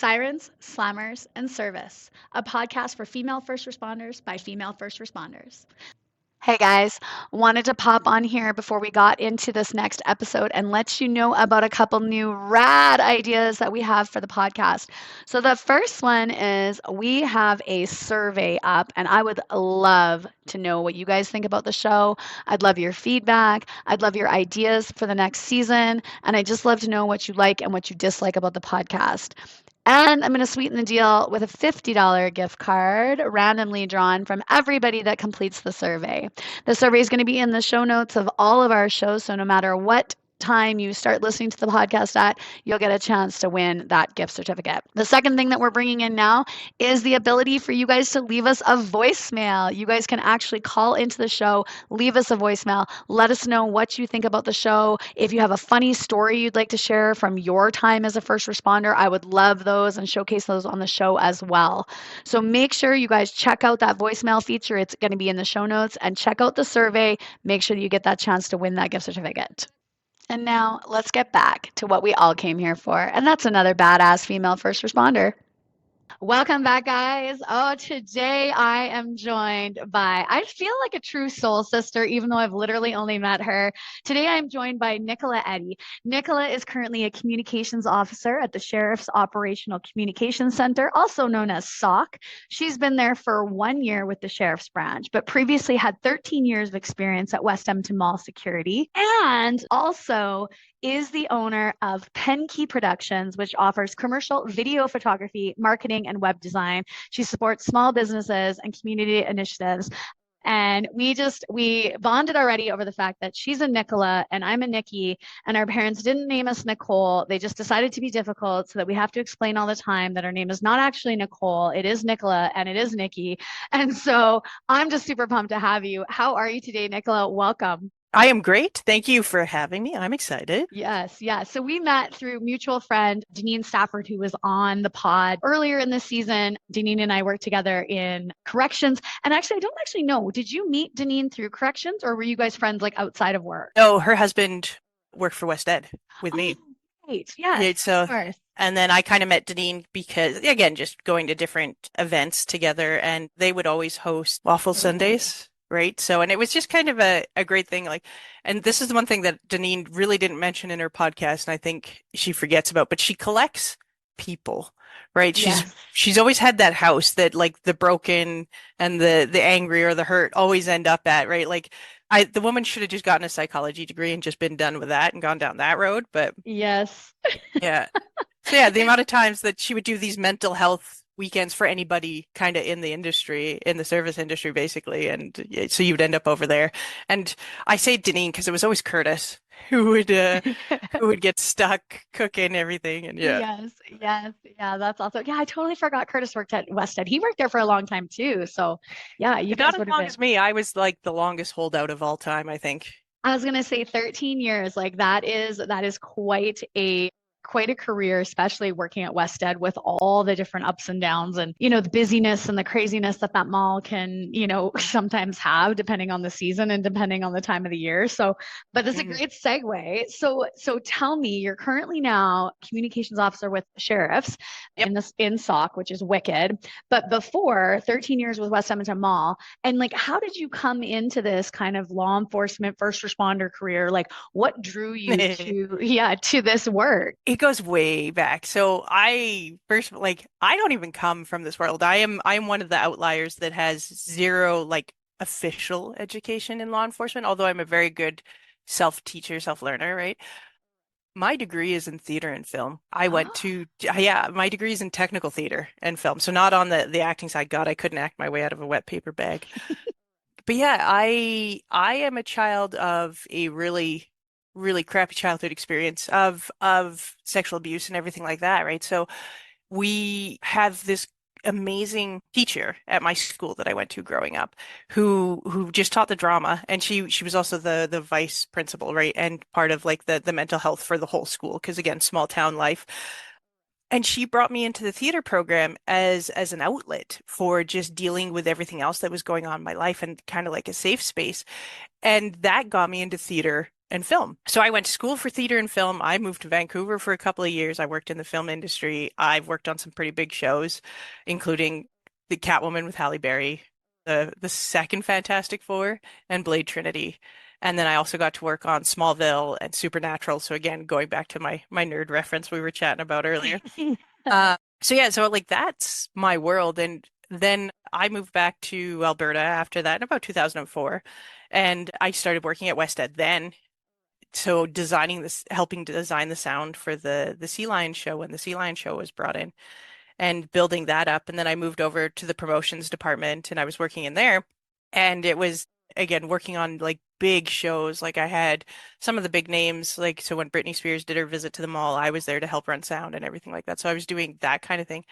Sirens, Slammers, and Service, a podcast for female first responders by female first responders. Hey guys, wanted to pop on here before we got into this next episode and let you know about a couple new rad ideas that we have for the podcast. So, the first one is we have a survey up, and I would love to know what you guys think about the show. I'd love your feedback. I'd love your ideas for the next season. And I just love to know what you like and what you dislike about the podcast. And I'm going to sweeten the deal with a $50 gift card randomly drawn from everybody that completes the survey. The survey is going to be in the show notes of all of our shows. So no matter what time you start listening to the podcast at, you'll get a chance to win that gift certificate. The second thing that we're bringing in now is the ability for you guys to leave us a voicemail. You guys can actually call into the show, leave us a voicemail, let us know what you think about the show. If you have a funny story you'd like to share from your time as a first responder, I would love those and showcase those on the show as well. So make sure you guys check out that voicemail feature. It's going to be in the show notes, and check out the survey. Make sure you get that chance to win that gift certificate. And now let's get back to what we all came here for, and that's another badass female first responder. Welcome back, guys. Oh, today I am joined by, I feel like a true soul sister, even though I've literally only met her. Today I'm joined by Nicola Eddy. Nicola is currently a communications officer at the Sheriffs Operational Communications Center, also known as SOC. She's been there for 1 year with the Sheriff's branch, but previously had 13 years of experience at West Edmonton Mall security, and also is the owner of Pen Key Productions, which offers commercial video photography, marketing, and web design. She supports small businesses and community initiatives. And we bonded already over the fact that she's a Nicola and I'm a Nikki, and our parents didn't name us Nicole. They just decided to be difficult so that we have to explain all the time that our name is not actually Nicole. It is Nicola and it is Nikki. And so I'm just super pumped to have you. How are you today, Nicola? Welcome. I am great. Thank you for having me. I'm excited. Yes, yeah. So we met through mutual friend Deneen Stafford, who was on the pod earlier in the season. Deneen and I worked together in corrections. And actually, I don't actually know. Did you meet Deneen through corrections, or were you guys friends like outside of work? Oh, her husband worked for West Ed with Oh, me. right. Yeah, Yes, so, of course. and then I kind of met Deneen because, again, just going to different events together, and they would always host waffle Sundays, right? So, and it was just kind of a great thing. Like, and this is the one thing that Deneen really didn't mention in her podcast, and I think she forgets about, but she collects people, right? Yes. She's always had that house that like the broken and the angry or the hurt always end up at, right? Like the woman should have just gotten a psychology degree and just been done with that and gone down that road. But Yes. yeah. So yeah, the amount of times that she would do these mental health weekends for anybody kind of in the industry, in the service industry, basically. And so you would end up over there. And I say Deneen because it was always Curtis who would get stuck cooking everything. And yeah. Yes, yes, yeah, that's awesome. Yeah, I totally forgot Curtis worked at West Ed. He worked there for a long time too. So yeah, you But not guys as would have long been. as me. I was like the longest holdout of all time, I think. I was gonna say 13 years. Like that is quite a career, especially working at West Ed with all the different ups and downs and the busyness and the craziness that that mall can sometimes have depending on the season and depending on the time of the year. So, but it's a Mhm. great segue. So tell me, you're currently now communications officer with Sheriffs Yep. in SOC, which is wicked. But before 13 years with West Edmonton Mall, and like, how did you come into this kind of law enforcement first responder career? Like, what drew you to this work? It goes way back. So I first like I don't even come from this world. I'm one of the outliers that has zero like official education in law enforcement, although I'm a very good self-teacher, self-learner, right? My degree is in theater and film. I went Oh, to yeah, my degree is in technical theater and film. So not on the acting side. God, I couldn't act my way out of a wet paper bag. But yeah, I am a child of a really crappy childhood experience of sexual abuse and everything like that, right? So we have this amazing teacher at my school that I went to growing up who just taught the drama, and she was also the vice principal, right? And part of like the mental health for the whole school because again, small town life. And she brought me into the theater program as an outlet for just dealing with everything else that was going on in my life and kind of like a safe space. And that got me into theater and film. So I went to school for theater and film. I moved to Vancouver for a couple of years. I worked in the film industry. I've worked on some pretty big shows, including the Catwoman with Halle Berry, the second Fantastic Four, and Blade Trinity. And then I also got to work on Smallville and Supernatural. So again, going back to my nerd reference we were chatting about earlier. So yeah, so like that's my world. And then I moved back to Alberta after that in about 2004. And I started working at West Ed then. So designing this, helping to design the sound for the Sea Lion show when the Sea Lion show was brought in and building that up. And then I moved over to the promotions department and I was working in there. And it was, again, working on like big shows. Like I had some of the big names, like so when Britney Spears did her visit to the mall, I was there to help run sound and everything like that. So I was doing that kind of thing.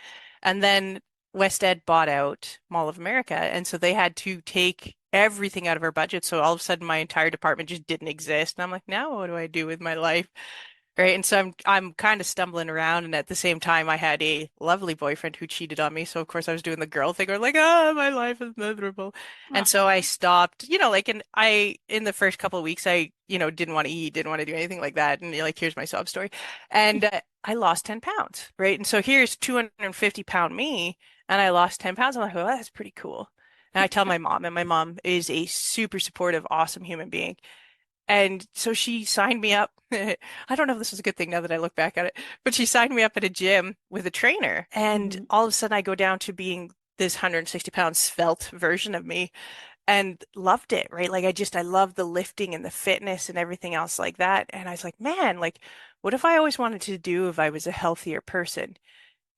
And then West Ed bought out Mall of America. And so they had to take everything out of our budget. So all of a sudden my entire department just didn't exist. And I'm like, now what do I do with my life? Right. And so I'm kind of stumbling around, and at the same time I had a lovely boyfriend who cheated on me. So of course I was doing the girl thing or like, oh, my life is miserable. And so I Aw. stopped, like in the first couple of weeks I, didn't want to eat, didn't want to do anything like that. And like here's my sob story. And I lost 10 pounds, right? And so here's 250-pound me, and I lost 10 pounds. I'm like, well, that's pretty cool. And I tell my mom, and my mom is a super supportive, awesome human being. And so she signed me up. I don't know if this was a good thing now that I look back at it, but she signed me up at a gym with a trainer. And Mhm. all of a sudden I go down to being this 160-pound svelte version of me and loved it, right? Like I love the lifting and the fitness and everything else like that. And I was like, man, like what if I always wanted to do if I was a healthier person?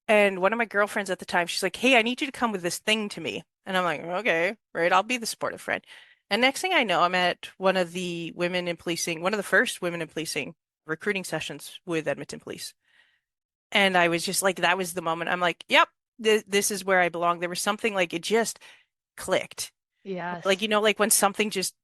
And one of my girlfriends at the time, she's like, hey, I need you to come with this thing to me. And I'm like, okay, right, I'll be the supportive friend. And next thing I know, I'm at one of the women in policing, one of the first women in policing recruiting sessions with Edmonton Police. And I was just like, that was the moment. I'm like, yep, th this is where I belong. There was something like it just clicked. Like, Yes. like when something just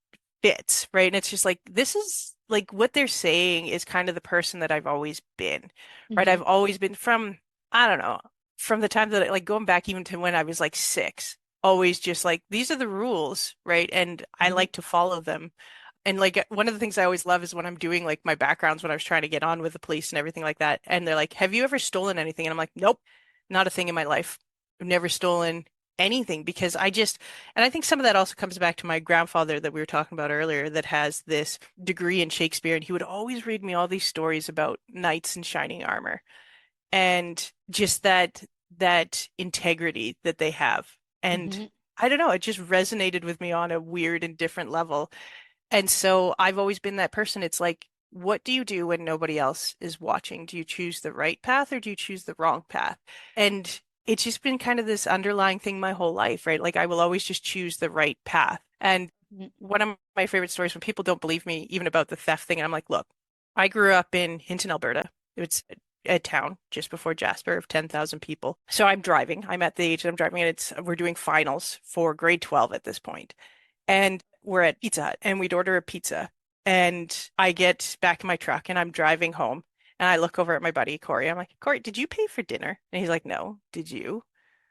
fits, right? And it's just like, this is like what they're saying is kind of the person that I've always been, right? Mhm. I've always been from, I don't know, from the time that like going back even to when I was like 6, always just like, these are the rules, right? And I Mhm. like to follow them. And like one of the things I always love is when I'm doing like my backgrounds when I was trying to get on with the police and everything like that. And they're like, have you ever stolen anything? And I'm like, nope, not a thing in my life. I've never stolen anything because and I think some of that also comes back to my grandfather that we were talking about earlier that has this degree in Shakespeare. And he would always read me all these stories about knights in shining armor and just that integrity that they have. And Mhm. I don't know, it just resonated with me on a weird and different level. And so I've always been that person. It's like, what do you do when nobody else is watching? Do you choose the right path or do you choose the wrong path? And it's just been kind of this underlying thing my whole life, right? Like I will always just choose the right path. And Mhm. one of my favorite stories when people don't believe me, even about the theft thing, I'm like, look, I grew up in Hinton, Alberta. It's a town just before Jasper of 10,000 people. So I'm driving. I'm at the age that I'm driving, and we're doing finals for grade 12 at this point. And we're at Pizza Hut and we'd order a pizza. And I get back in my truck and I'm driving home and I look over at my buddy Corey. I'm like, Corey, did you pay for dinner? And he's like, no, did you?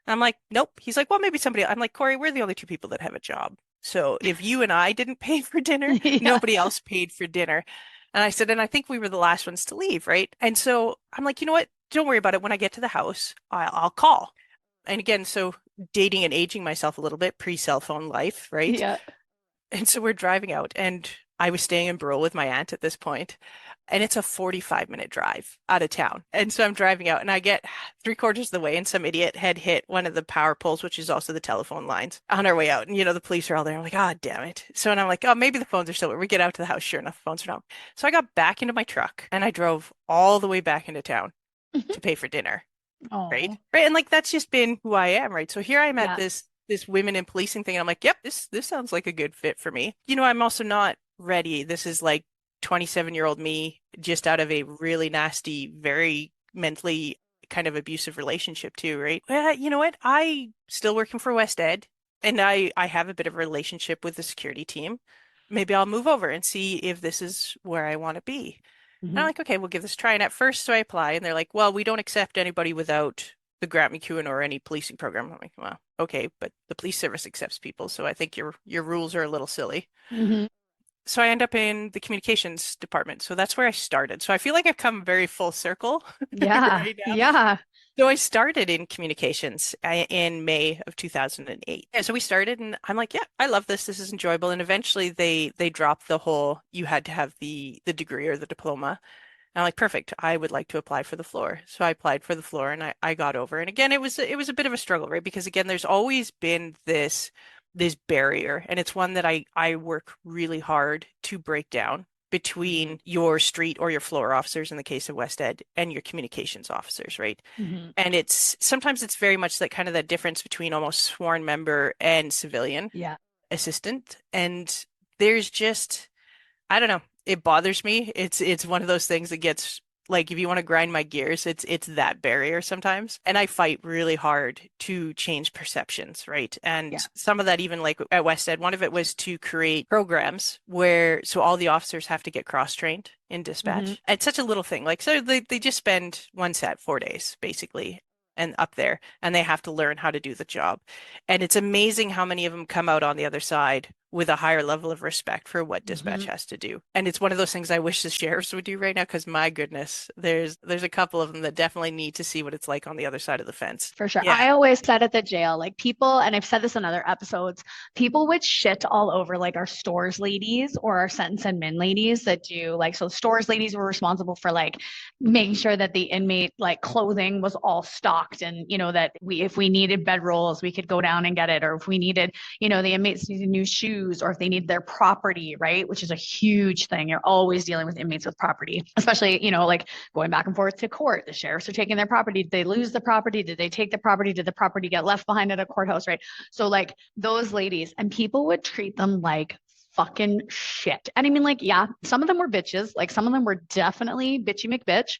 And I'm like, nope. He's like, well, maybe somebody else. I'm like, Corey, we're the only two people that have a job. So if you and I didn't pay for dinner, Yeah. nobody else paid for dinner. And I said, and I think we were the last ones to leave, right? And so I'm like, you know what? Don't worry about it. When I get to the house, I'll call. And again, so dating and aging myself a little bit, pre-cell phone life, right? Yeah. And so we're driving out, and I was staying in Brule with my aunt at this point, and it's a 45-minute drive out of town. And so I'm driving out, and I get three-quarters of the way, and some idiot had hit one of the power poles, which is also the telephone lines, on our way out. And, the police are all there. I'm like, ah, damn it. So, and I'm like, oh, maybe the phones are still. We get out to the house. Sure enough, the phones are down. So I got back into my truck, and I drove all the way back into town to pay for dinner. Right. Oh. Right. And like that's just been who I am, right? So here I am at Yeah. this women in policing thing, and I'm like, yep, this sounds like a good fit for me. I'm also not ready. This is like 27-year-old me just out of a really nasty, very mentally kind of abusive relationship too, right? Well, you know what? I still working for West Ed and I have a bit of a relationship with the security team. Maybe I'll move over and see if this is where I want to be. And I'm Mhm. like, okay, we'll give this a try. And at first, so I apply, and they're like, well, we don't accept anybody without the Grant McEwen or any policing program. I'm like, well, okay, but the police service accepts people, so I think your rules are a little silly. Mhm. So I end up in the communications department. So that's where I started. So I feel like I've come very full circle Yeah. right now. Yeah. So I started in communications in May of 2008. Yeah, so we started and I'm like, yeah, I love this. This is enjoyable. And eventually they dropped the whole you had to have the degree or the diploma. And I'm like, perfect. I would like to apply for the floor. So I applied for the floor and I got over. And again, it was a bit of a struggle, right? Because again, there's always been this barrier, and it's one that I work really hard to break down Hmm. between your street or your floor officers in the case of West Ed and your communications officers, right? Hmm. And it's sometimes it's very much that kind of that difference between almost sworn member and civilian Yeah. assistant. And there's just I don't know. It bothers me. It's one of those things that gets like if you want to grind my gears, it's that barrier sometimes. And I fight really hard to change perceptions, right? And Yeah. some of that even like at West Ed, one of it was to create programs where so all the officers have to get cross-trained in Hmm. dispatch. It's such a little thing. Like so they just spend one set 4 days basically and up there and they have to learn how to do the job. And it's amazing how many of them come out on the other side with a higher level of respect for what dispatch Hmm. has to do. And it's one of those things I wish the sheriffs would do right now because my goodness, there's a couple of them that definitely need to see what it's like on the other side of the fence. For sure. Yeah. I always said at the jail, like people, and I've said this in other episodes, people would shit all over like our stores ladies or our sentence admin ladies that do like, so stores ladies were responsible for like making sure that the inmate like clothing was all stocked and, that if we needed bedrolls, we could go down and get it. Or if we needed, the inmates needed new shoes or if they need their property, right? Which is a huge thing. You're always dealing with inmates with property, especially, like going back and forth to court. The sheriffs are taking their property. Did they lose the property? Did they take the property? Did the property get left behind at a courthouse? Right. So, like those ladies, and people would treat them like fucking shit. And I mean, like, yeah, some of them were bitches. Like, some of them were definitely bitchy McBitch.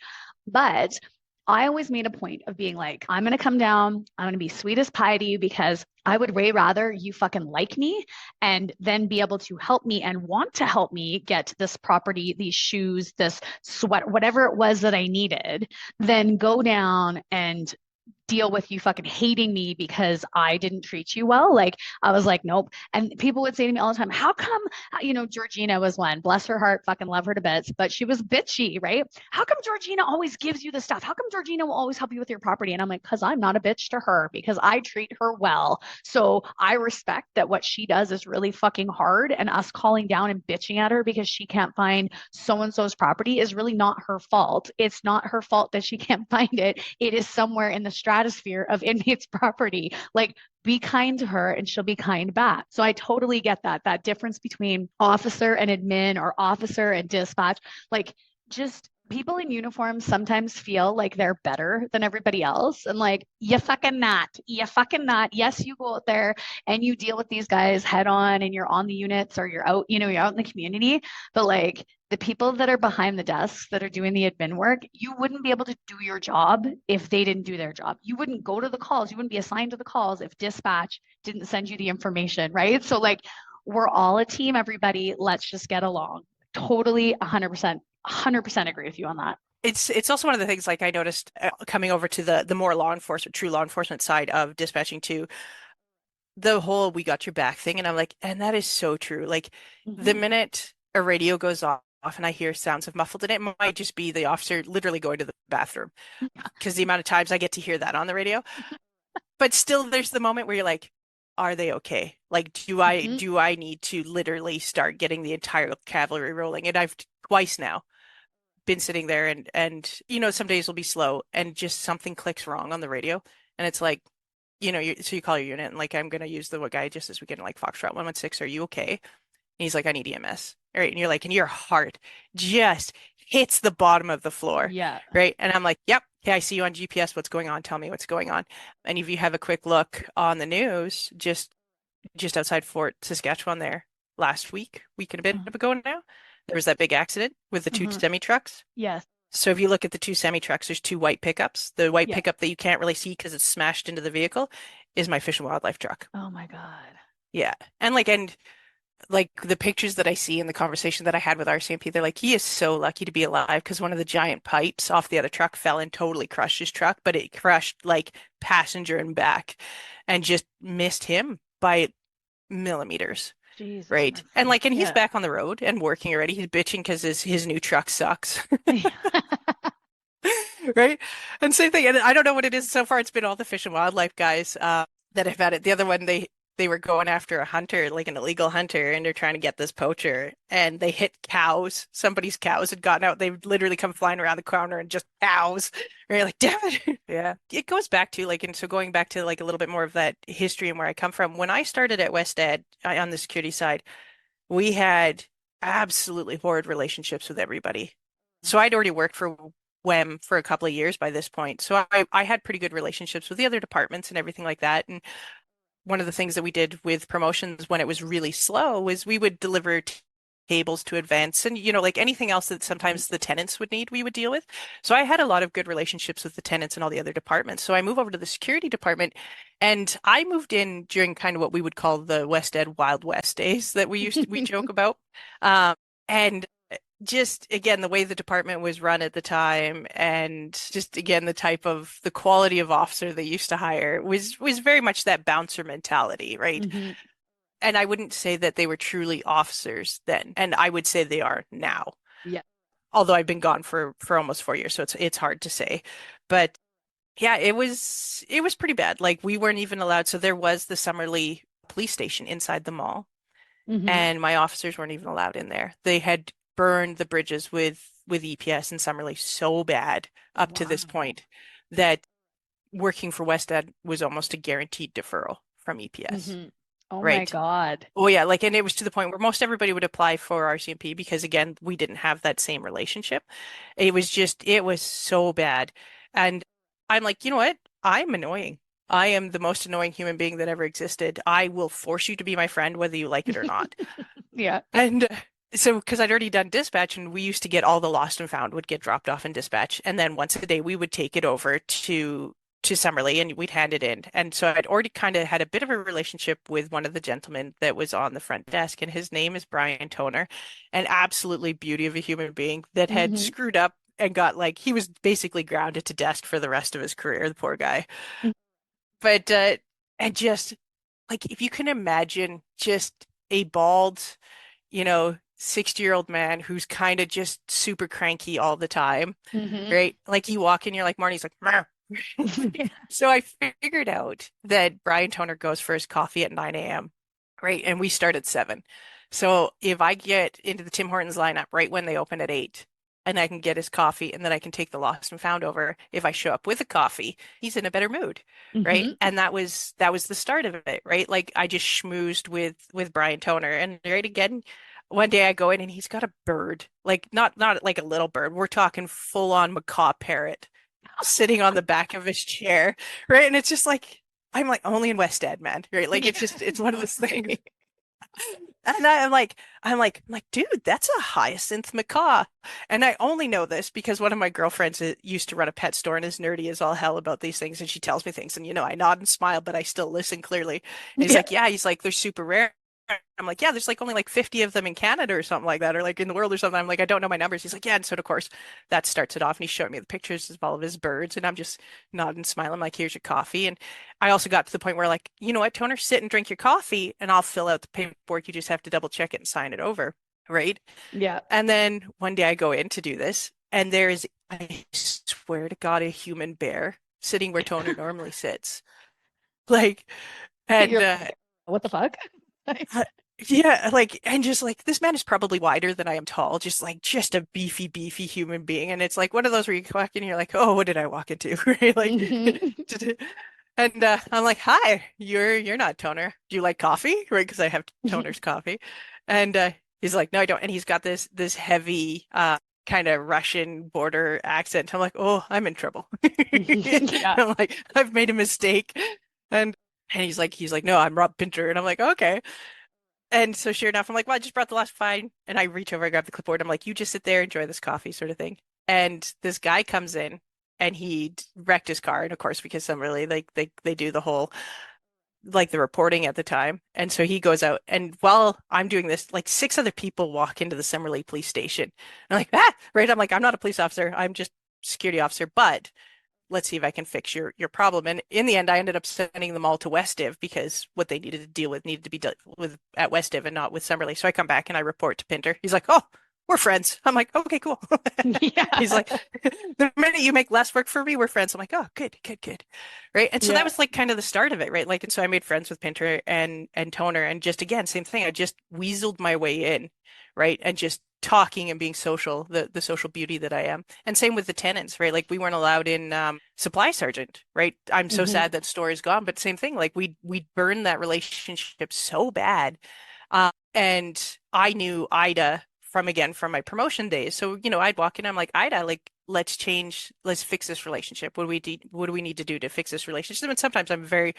But I always made a point of being like, I'm going to come down. I'm going to be sweet as pie to you because I would way rather you fucking like me and then be able to help me and want to help me get this property, these shoes, this sweat, whatever it was that I needed, than go down and deal with you fucking hating me because I didn't treat you well. Like I was like, nope. And people would say to me all the time, how come, Georgina was one, bless her heart, fucking love her to bits, but she was bitchy, right? How come Georgina always gives you the stuff? How come Georgina will always help you with your property? And I'm like, because I'm not a bitch to her because I treat her well. So I respect that what she does is really fucking hard. And us calling down and bitching at her because she can't find so and so's property is really not her fault. It's not her fault that she can't find it. It is somewhere in the stratosphere of inmates' property. Like, be kind to her and she'll be kind back. So I totally get that difference between officer and admin or officer and dispatch. Like, just people in uniform sometimes feel like they're better than everybody else. And like, you fucking not. You fucking not. Yes, you go out there and you deal with these guys head on and you're on the units or you're out, you're out in the community. But like, the people that are behind the desks that are doing the admin work, you wouldn't be able to do your job if they didn't do their job. You wouldn't go to the calls. You wouldn't be assigned to the calls if dispatch didn't send you the information, right? So, like, we're all a team, everybody. Let's just get along. Totally 100% agree with you on that. It's also one of the things like I noticed coming over to the more law enforcement, true law enforcement side of dispatching too, the whole we got your back thing. And I'm like, and that is so true. Like the Mm-hmm. minute a radio goes off and I hear sounds of muffled in it, it might just be the officer literally going to the bathroom because the amount of times I get to hear that on the radio. But still there's the moment where you're like, are they okay? Like, do I Mm-hmm. do I need to literally start getting the entire cavalry rolling? And I've twice now been sitting there and some days will be slow and just something clicks wrong on the radio and it's like so you call your unit and like I'm gonna use the what guy just this weekend like Foxtrot 116, are you okay? And he's like, I need EMS. All right. And you're like, and your heart just hits the bottom of the floor. Yeah. Right. And I'm like, yep. Okay, I see you on GPS. What's going on? Tell me what's going on. And if you have a quick look on the news, just outside Fort Saskatchewan there last week and a bit ago now, there was that big accident with the two Mm-hmm. semi trucks. Yes. So if you look at the two semi trucks, there's two white pickups. The white Yeah. pickup that you can't really see because it's smashed into the vehicle is my Fish and Wildlife truck. Oh my God. Yeah. And like the pictures that I see and the conversation that I had with RCMP, they're like, he is so lucky to be alive because one of the giant pipes off the other truck fell and totally crushed his truck, but it crushed like passenger and back and just missed him by millimeters. Jesus right? And mercy. like, and he's Yeah. back on the road and working already. He's bitching because his new truck sucks, right? And same thing. And I don't know what it is so far. It's been all the fish and wildlife guys that have had it. The other one, they were going after a hunter, like an illegal hunter, and they're trying to get this poacher, and they hit cows. Somebody's cows had gotten out. They literally come flying around the corner and just cows. And you're like, damn it. Yeah. It goes back to like, and so going back to like a little bit more of that history and where I come from. When I started at West Ed on the security side, we had absolutely horrid relationships with everybody. So I'd already worked for WEM for a couple of years by this point. So I had pretty good relationships with the other departments and everything like that. And one of the things that we did with promotions when it was really slow was we would deliver tables to events and, like anything else that Mhm. sometimes the tenants would need, we would deal with. So I had a lot of good relationships with the tenants and all the other departments. So I moved over to the security department and I moved in during kind of what we would call the West Ed Wild West days that we joke about. And just again the way the department was run at the time and just again the quality of officer they used to hire was very much that bouncer mentality, right? Mhm. And I wouldn't say that they were truly officers then, and I would say they are now. Yeah. Although I've been gone for almost 4 years, so it's hard to say. But yeah, it was pretty bad. Like we weren't even allowed. So there was the Summerlee police station inside the mall, Mhm. and my officers weren't even allowed in there. They had burned the bridges with EPS in Summerlee so bad up to this Wow. point that working for West Ed was almost a guaranteed deferral from EPS, Mhm. Oh my right? God. Oh yeah, like and it was to the point where most everybody would apply for RCMP because again, we didn't have that same relationship. It was so bad. And I'm like, you know what? I'm annoying. I am the most annoying human being that ever existed. I will force you to be my friend whether you like it or not. Yeah. And so, because I'd already done dispatch, and we used to get all the lost and found would get dropped off in dispatch, and then once a day we would take it over to Summerlee and we'd hand it in. And so I'd already kind of had a bit of a relationship with one of the gentlemen that was on the front desk, and his name is Brian Toner, an absolutely beauty of a human being that had Mhm. screwed up and got like he was basically grounded to desk for the rest of his career, the poor guy. But and just like if you can imagine just a bald 60-year-old man who's kind of just super cranky all the time, Mhm. right? Like you walk in, you're like, Marnie's like, "Meow." So I figured out that Brian Toner goes for his coffee at 9 a.m., right? And we start at 7. So if I get into the Tim Hortons lineup right when they open at 8, and I can get his coffee, and then I can take the lost and found over, if I show up with a coffee, he's in a better mood, right? Mhm. And that was the start of it, right? Like I just schmoozed with Brian Toner, and right again, one day I go in and he's got a bird, like not like a little bird. We're talking full on macaw parrot sitting on the back of his chair, right? And it's just like I'm like only in West Ed, man, right? Like it's one of those things. And I'm like, dude, that's a hyacinth macaw. And I only know this because one of my girlfriends used to run a pet store and is nerdy as all hell about these things. And she tells me things. And, I nod and smile, but I still listen clearly. And he's Yeah. like, yeah, he's like, they're super rare. I'm like, yeah, there's like only like 50 of them in Canada or something like that, or like in the world or something. I'm like, I don't know my numbers. He's like, yeah. And so, of course, that starts it off. And he's showing me the pictures of all of his birds. And I'm just nodding, smiling, like, here's your coffee. And I also got to the point where, like, you know what, Toner, sit and drink your coffee and I'll fill out the paperwork. You just have to double check it and sign it over. Right. Yeah. And then one day I go in to do this, and there's, I swear to God, a human bear sitting where Toner normally sits. Like, and You're like, what the fuck? uh, yeah, like, and just like this man is probably wider than I am tall, just a beefy human being. And it's like one of those where you walk in and you're like, oh, what did I walk into? Right? Like, Mhm. and I'm like, hi, you're not Toner. Do you like coffee? Right? Because I have Toner's coffee. And he's like, no, I don't. And he's got this heavy kind of Russian border accent. I'm like, oh, I'm in trouble. Yeah. I'm like, I've made a mistake. And and he's like, no, I'm Rob Pinter. And I'm like, okay. And so sure enough, I'm like, well, I just brought the last fine. And I reach over, I grab the clipboard. I'm like, you just sit there, enjoy this coffee sort of thing. And this guy comes in and he wrecked his car. And of course, because some really like they do the whole like the reporting at the time. And so he goes out and while I'm doing this, like 6 other people walk into the Summerlee police station. I'm like, ah, right. I'm like, I'm not a police officer. I'm just security officer. But let's see if I can fix your problem. And in the end, I ended up sending them all to West Div because what they needed to deal with needed to be dealt with at West Div and not with Summerley. So I come back and I report to Pinter. He's like, "Oh, we're friends." I'm like, "Okay, cool." He's Yeah. like, "The minute you make less work for me, we're friends." I'm like, "Oh, good, good, good." Right. And so that Yeah. was like kind of the start of it, right? Like, and so I made friends with Pinter and Toner, and just again, same thing. I just weaseled my way in, right? And just talking and being social, the social beauty that I am. And same with the tenants, right? Like we weren't allowed in supply sergeant, right? I'm so Hmm. sad that store is gone, but same thing. Like we burned that relationship so bad. And I knew Ida from my promotion days. So, I'd walk in, I'm like, Ida, like let's fix this relationship. What do we need to do to fix this relationship? And sometimes I'm a very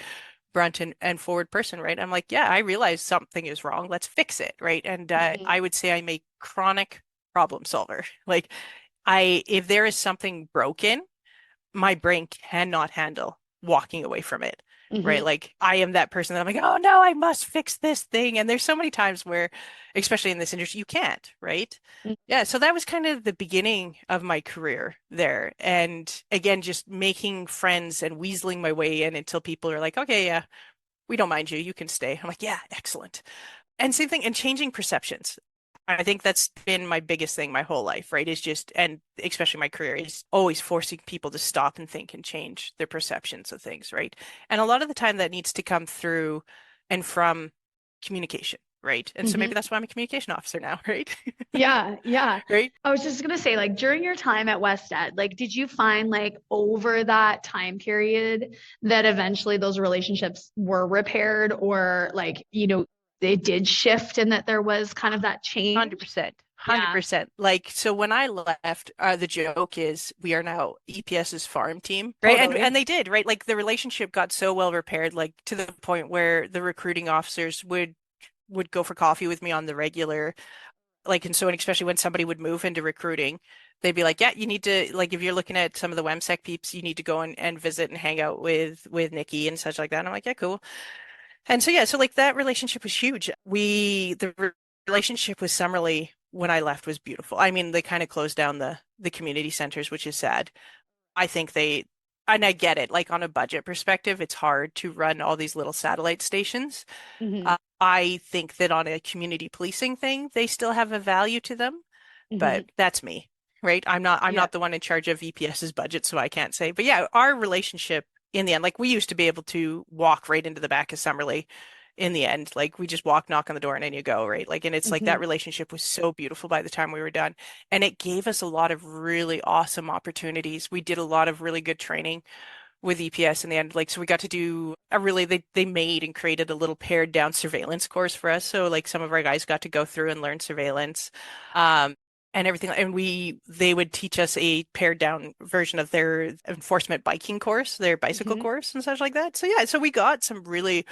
brunt and forward person, right? I'm like, yeah, I realize something is wrong. Let's fix it, right? And Hmm. I would say I'm a chronic problem solver. Like if there is something broken, my brain cannot handle walking away from it, right? Hmm. Like I am that person that I'm like, oh no, I must fix this thing. And there's so many times where, especially in this industry, you can't, right? Yeah, so that was kind of the beginning of my career there. And again, just making friends and weaseling my way in until people are like, okay, yeah, we don't mind you. You can stay. I'm like, yeah, excellent. And same thing, and changing perceptions. I think that's been my biggest thing my whole life, right? Is just, and especially my career, is always forcing people to stop and think and change their perceptions of things, right? And a lot of the time that needs to come through and from communication, right? And so maybe Hmm. that's why I'm a communication officer now, right? Yeah, yeah. Right? I was just gonna say, like, during your time at West Ed, like, did you find like over that time period that eventually those relationships were repaired, or like, they did shift and that there was kind of that change? 100%. Yeah, 100%. Like, so when I left, the joke is we are now EPS's farm team, right? And totally. they did, right? Like the relationship got so well repaired, like to the point where the recruiting officers would go for coffee with me on the regular. Like, and so, and especially when somebody would move into recruiting, they'd be like, yeah, you need to, like, if you're looking at some of the WEMSEC peeps, you need to go and visit and hang out with Nikki and such like that. And I'm like, yeah, cool. And so yeah, so like that relationship was huge. The relationship with Summerly when I left was beautiful. I mean, they kind of closed down the community centers, which is sad. I think and I get it, like on a budget perspective, it's hard to run all these little satellite stations. Hmm. I think that on a community policing thing, they still have a value to them, but Hmm. that's me, right? I'm Yeah. not the one in charge of VPS's budget, so I can't say. But yeah, our relationship in the end, like we used to be able to walk right into the back of Summerley in the end. Like we just walk, knock on the door, and then you go, right? Like, and it's like Hmm. that relationship was so beautiful by the time we were done. And it gave us a lot of really awesome opportunities. We did a lot of really good training with EPS in the end. Like, so we got to do they made and created a little pared down surveillance course for us. So like some of our guys got to go through and learn surveillance. Um, and everything. And they would teach us a pared down version of their enforcement biking course, their bicycle Hmm. course and such like that. So yeah, so we got some really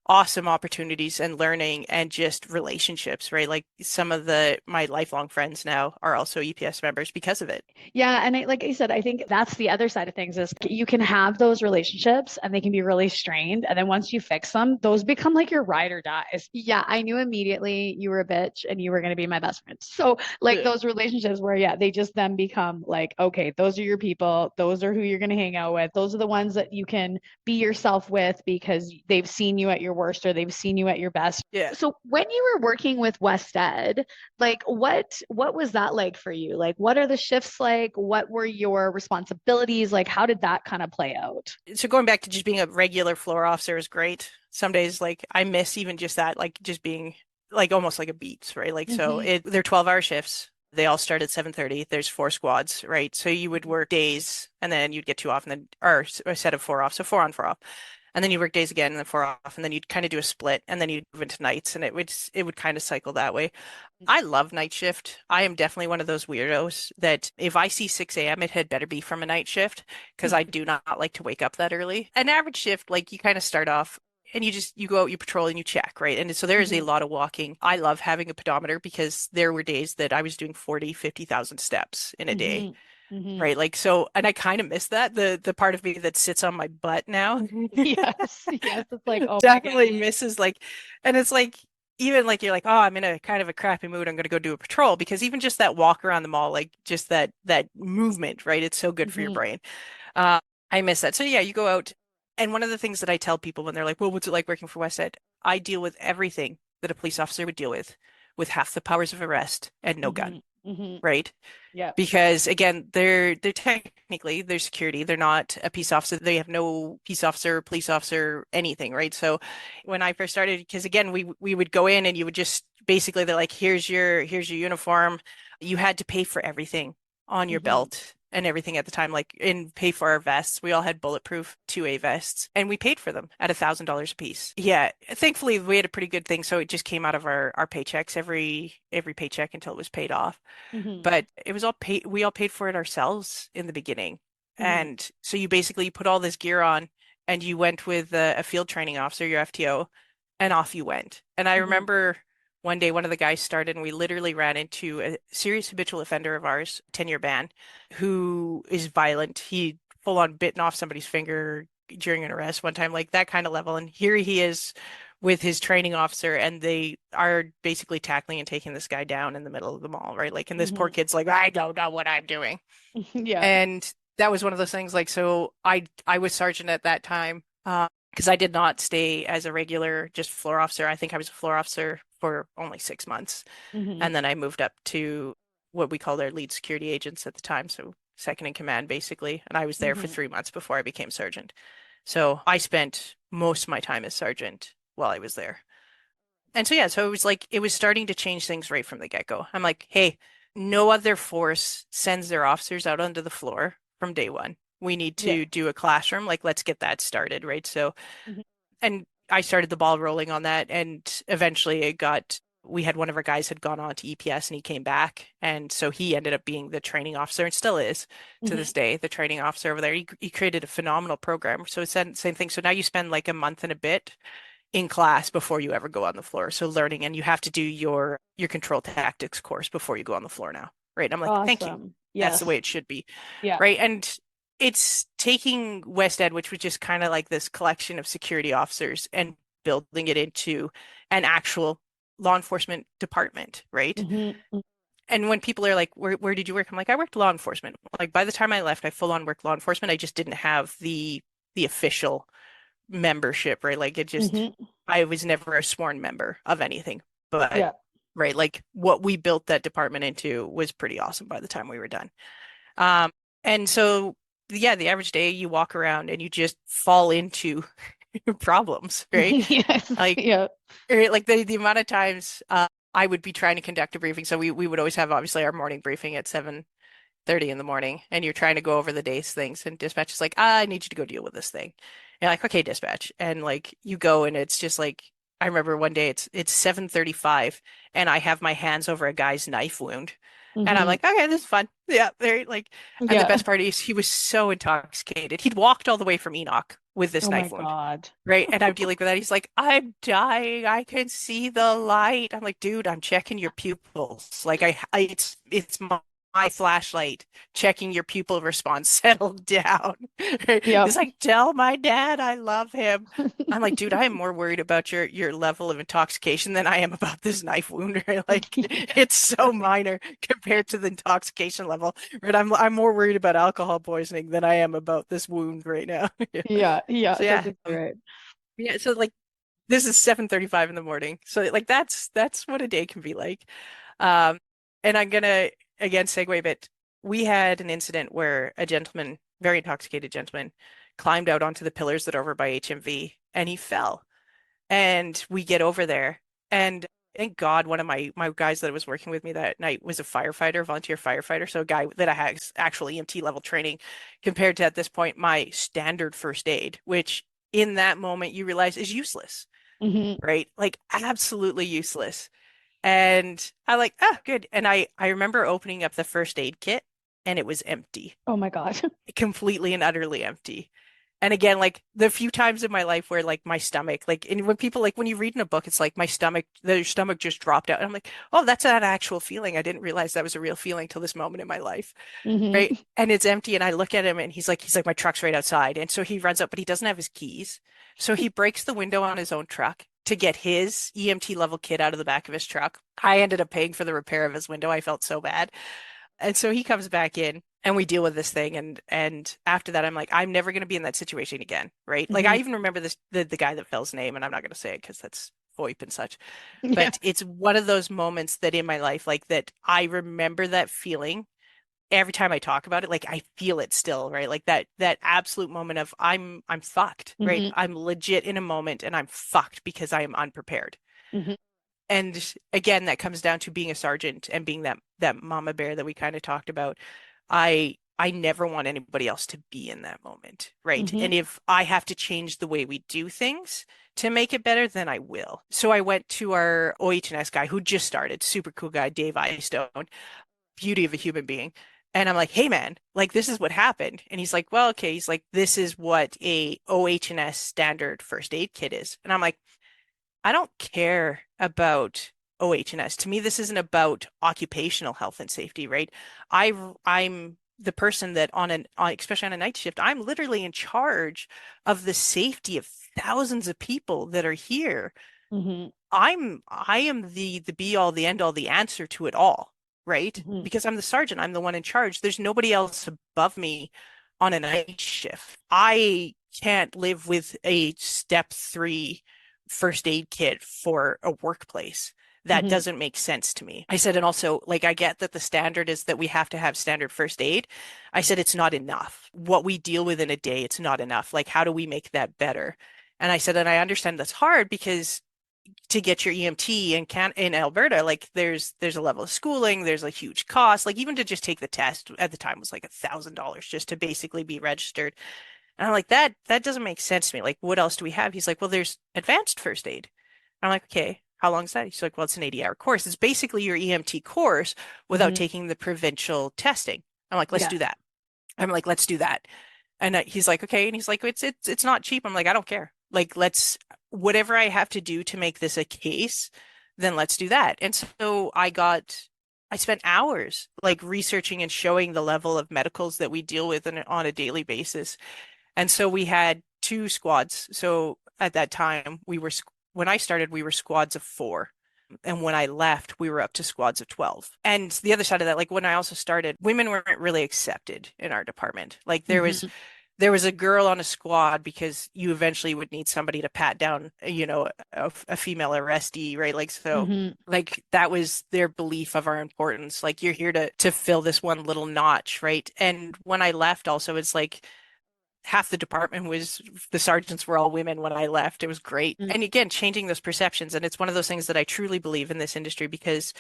awesome opportunities and learning and just relationships, right? Like some of my lifelong friends now are also EPS members because of it. Yeah, and like I said, I think that's the other side of things is you can have those relationships and they can be really strained. And then once you fix them, those become like your ride or dies. Yeah, I knew immediately you were a bitch and you were going to be my best friend. So, like Yeah. those relationships where, yeah, they just then become like, okay, those are your people. Those are who you're going to hang out with. Those are the ones that you can be yourself with because they've seen you at your worst or they've seen you at your best. Yeah. So, when you were working with West Ed, like what was that like for you? Like what are the shifts like? What were your responsibilities? Like how did that kind of play out? So going back to just being a regular floor officer is great. Some days, like I miss even just that, like just being like almost like a beats, right? Like so Hmm. they're 12-hour shifts. They all start at 7:30. There's four squads, right? So you would work days and then you'd get two off and then or a set of four off. So four on, four off. And then you work days again and then four off and then you'd kind of do a split and then you'd move into nights and it would kind of cycle that way. I love night shift. I am definitely one of those weirdos that if I see 6 a.m., it had better be from a night shift because I do not like to wake up that early. An average shift, like you kind of start off and you go out, you patrol and you check, right? And so there is a Hmm. lot of walking. I love having a pedometer because there were days that I was doing 40, 50,000 steps in a day, Hmm. Hmm. right? Like so, and I kind of miss that. The part of me that sits on my butt now Yes, yes. It's like, oh my definitely goodness. misses like, and it's like even like you're like, oh, I'm in a kind of a crappy mood. I'm gonna go do a patrol because even just that walk around the mall, like just that movement, right? It's so good for your Hmm. brain. I miss that. So yeah, you go out, and one of the things that I tell people when they're like, "Well, what's it like working for West Ed?" I deal with everything that a police officer would deal with half the powers of arrest and no gun, Hmm. Hmm. right? Yeah. Because again, they're technically they're security. They're not a peace officer. They have no peace officer, police officer, anything, right? So when I first started, because again, we would go in and you would just basically they're like, here's your uniform. You had to pay for everything on your Hmm. belt and everything at the time, like and pay for our vests. We all had bulletproof 2A vests, and we paid for them at $1,000 a piece. Yeah, thankfully we had a pretty good thing, so it just came out of our paychecks every paycheck until it was paid off. Hmm. But it was all paid, we all paid for it ourselves in the beginning. Hmm. And so you basically put all this gear on and you went with a field training officer, your FTO, and off you went. And I Hmm. remember one day one of the guys started and we literally ran into a serious habitual offender of ours, 10-year ban, who is violent. He full on bitten off somebody's finger during an arrest one time, like that kind of level. And here he is with his training officer, and they are basically tackling and taking this guy down in the middle of the mall, right? Like, and this poor Hmm. kid's like, I don't know what I'm doing. Yeah. And that was one of those things, like, so I was sergeant at that time, because I did not stay as a regular just floor officer. I think I was a floor officer for only 6 months. Hmm. And then I moved up to what we called our lead security agents at the time, so second in command basically. And I was there for Hmm. 3 months before I became sergeant. So I spent most of my time as sergeant while I was there. And so yeah, so it was like it was starting to change things right from the get-go. I'm like, hey, no other force sends their officers out onto the floor from day one. We need Yeah. to do a classroom. Like, let's get that started, right? So, Hmm. and I started the ball rolling on that, and eventually it got. We had one of our guys had gone on to EPS and he came back, and so he ended up being the training officer and still is to this Hmm. day the training officer over there. He created a phenomenal program. So it's the same thing. So now you spend like a month and a bit in class before you ever go on the floor. So learning, and you have to do your control tactics course before you go on the floor now. Right. And I'm like, thank you. Awesome. That's the way Yes. it should be. Yeah. Right. And it's taking West Ed, which was just kind of like this collection of security officers, and building it into an actual law enforcement department, right? Hmm. And when people are like, where did you work? I'm like, I worked law enforcement. Like by the time I left, I full on worked law enforcement. I just didn't have the official membership, right? Like it just, Hmm. I was never a sworn member of anything, but Yeah. right, like what we built that department into was pretty awesome by the time we were done. Um, and so, yeah, the average day you walk around and you just fall into problems, right? Yes. Like, Yeah. like the amount of times I would be trying to conduct a briefing. So we would always have obviously our morning briefing at 7:30 in the morning, and you're trying to go over the day's things, and dispatch is like, I need you to go deal with this thing. And you're like, okay, dispatch. And like you go and it's just like I remember one day it's 7:35 and I have my hands over a guy's knife wound. And I'm Hmm. like, okay, this is fun. Yeah, very like, and the Yeah. best part is he was so intoxicated. He'd walked all the way from Enoch with this Oh my knife wound. God. Right. And I'm dealing with that. He's like, I'm dying. I can see the light. I'm like, dude, I'm checking your pupils. Like it's my flashlight checking your pupil response. Settle down. Yep. He's like, tell my dad I love him. I'm like, dude, I am more worried about your level of intoxication than I am about this knife wound. Right? Like it's so minor compared to the intoxication level. Right. I'm more worried about alcohol poisoning than I am about this wound right now. Yeah. Yeah. Yeah. So That's yeah, exactly right. yeah. So like this is 7:35 in the morning. So like that's what a day can be like. Um, and I'm gonna again segue a bit. We had an incident where a gentleman, very intoxicated gentleman, climbed out onto the pillars that are over by HMV and he fell. And we get over there, and thank God one of my guys that was working with me that night was a firefighter, volunteer firefighter, so a guy that I had actual EMT level training compared to at this point my standard first aid, which in that moment you realize is useless, Hmm. right? Like absolutely useless. And I like, ah, good. And I remember opening up the first aid kit and it was empty, Oh my God. completely and utterly empty. And again, like the few times in my life where like my stomach, like, and when people like when you read in a book, it's like my stomach, their stomach just dropped out. And I'm like, oh, that's an actual feeling. I didn't realize that was a real feeling till this moment in my life. Right. Hmm. And it's empty. And I look at him and he's like, my truck's right outside. And so he runs up, but he doesn't have his keys. So he breaks the window on his own truck to get his EMT level kit out of the back of his truck. I ended up paying for the repair of his window. I felt so bad. And so he comes back in and we deal with this thing. And after that, I'm like, I'm never going to be in that situation again. Right. Like I Mhm. even remember the guy that fell's name, and I'm not going to say it because that's VoIP and such. Yeah. But it's one of those moments that in my life, like that I remember that feeling every time I talk about it, like I feel it still, right? Like that absolute moment of I'm fucked, right? Mhm. I'm legit in a moment and I'm fucked because I am unprepared. Mhm. And again, that comes down to being a sergeant and being that mama bear that we kind of talked about. I never want anybody else to be in that moment, right? Mhm. And if I have to change the way we do things to make it better, then I will. So I went to our OH&S guy who just started, super cool guy, Dave Istone, beauty of a human being. And I'm like, hey man, like this is what happened. And he's like, well, okay. He's like, this is what a OH&S standard first aid kit is. And I'm like, I don't care about OH&S. To me, this isn't about occupational health and safety, right? I'm the person that especially on a night shift, I'm literally in charge of the safety of thousands of people that are here. Mhm. I am the be all, the end all, the answer to it all, right? Mhm. Because I'm the sergeant, I'm the one in charge. There's nobody else above me on a night shift. I can't live with a step 3 first aid kit for a workplace. That Mhm. doesn't make sense to me. I said, and also, like, I get that the standard is that we have to have standard first aid. I said, it's not enough. What we deal with in a day, it's not enough. Like, how do we make that better? And I said, and I understand that's hard because to get your EMT in Alberta, like there's a level of schooling, there's a huge cost. Like even to just take the test at the time was like $1,000 just to basically be registered. And I'm like, that doesn't make sense to me. Like, what else do we have? He's like, well, there's advanced first aid. I'm like, okay, how long is that? He's like, well, it's an 80-hour course. It's basically your EMT course without Mhm. taking the provincial testing. I'm like, let's Yeah. do that. I'm like, let's do that. And he's like, okay. And he's like, it's not cheap. I'm like, I don't care. Like, let's whatever I have to do to make this a case, then let's do that. And so I spent hours like researching and showing the level of medicals that we deal with on a daily basis. And so we had 2 squads. So at that time, when I started, we were squads of 4. And when I left, we were up to squads of 12. And the other side of that, like when I also started, women weren't really accepted in our department. Like Mhm. there was a girl on a squad because you eventually would need somebody to pat down, a female arrestee, right? Like so Mhm. like that was their belief of our importance. Like you're here to fill this one little notch, right? And when I left also it's like half the department was the sergeants were all women when I left. It was great. Mhm. And again, changing those perceptions. And it's one of those things that I truly believe in this industry because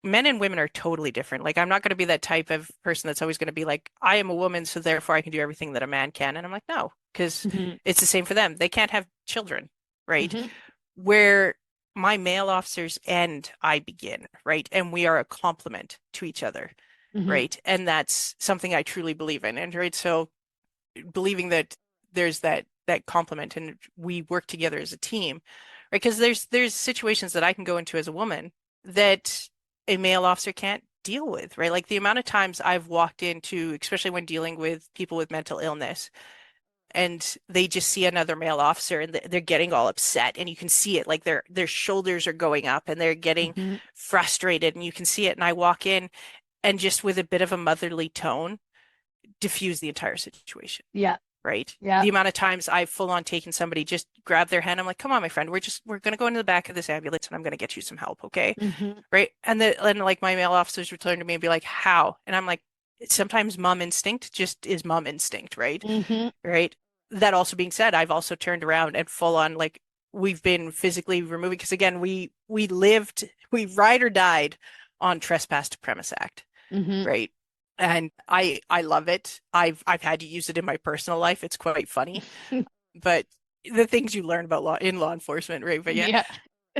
men and women are totally different. Like I'm not going to be that type of person that's always going to be like, I am a woman, so therefore I can do everything that a man can. And I'm like, no, because Mhm. it's the same for them. They can't have children, right? Mhm. Where my male officers end, I begin, right? And we are a complement to each other, Mhm. right? And that's something I truly believe in. And right, so believing that there's that complement and we work together as a team, right? Because there's situations that I can go into as a woman that a male officer can't deal with, right? Like the amount of times I've walked into, especially when dealing with people with mental illness, and they just see another male officer and they're getting all upset, and you can see it, like their shoulders are going up and they're getting Mhm. frustrated, and you can see it. And I walk in and just with a bit of a motherly tone, diffuse the entire situation, Yeah. right? Yeah. The amount of times I've full on taken somebody, just grab their hand. I'm like, come on, my friend, we're gonna go into the back of this ambulance and I'm gonna get you some help, okay? Mhm. Right? And like my male officers return to me and be like, how? And I'm like, sometimes mom instinct just is mom instinct, right? Mhm. Right? That also being said, I've also turned around and full on like we've been physically removing because again, we ride or died on Trespass to Premise Act, Mhm. right? And I love it. I've had to use it in my personal life. It's quite funny, but the things you learn about law enforcement, right? But yeah. Yeah.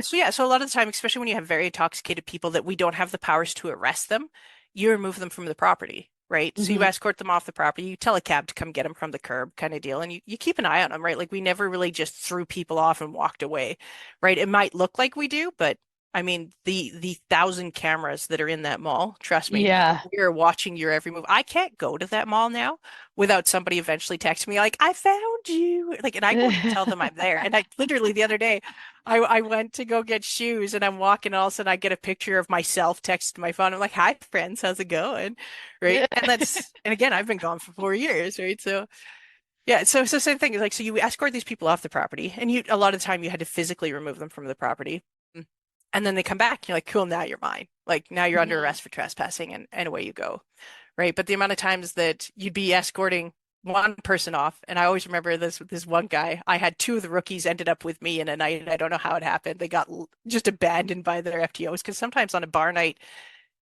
So yeah, so a lot of the time, especially when you have very intoxicated people that we don't have the powers to arrest them, you remove them from the property, right? So you Mhm. escort them off the property, you tell a cab to come get them from the curb kind of deal, and you keep an eye on them, right? Like we never really just threw people off and walked away, right? It might look like we do, but I mean, the thousand cameras that are in that mall, trust me, Yeah. we're watching your every move. I can't go to that mall now without somebody eventually texting me like, "I found you." Like, and I go to tell them I'm there. And I literally the other day, I went to go get shoes and I'm walking, and all of a sudden I get a picture of myself texted to my phone. I'm like, "Hi, friends, how's it going?" Right? And again, I've been gone for 4 years, right? So yeah, so it's the same thing. Like, so you escort these people off the property, and you a lot of the time you had to physically remove them from the property. And then they come back, and you're like, cool, now you're mine. Like now you're under Mhm. arrest for trespassing, and away you go. Right. But the amount of times that you'd be escorting one person off, and I always remember this one guy, I had two of the rookies ended up with me in a night. I don't know how it happened. They got just abandoned by their FTOs because sometimes on a bar night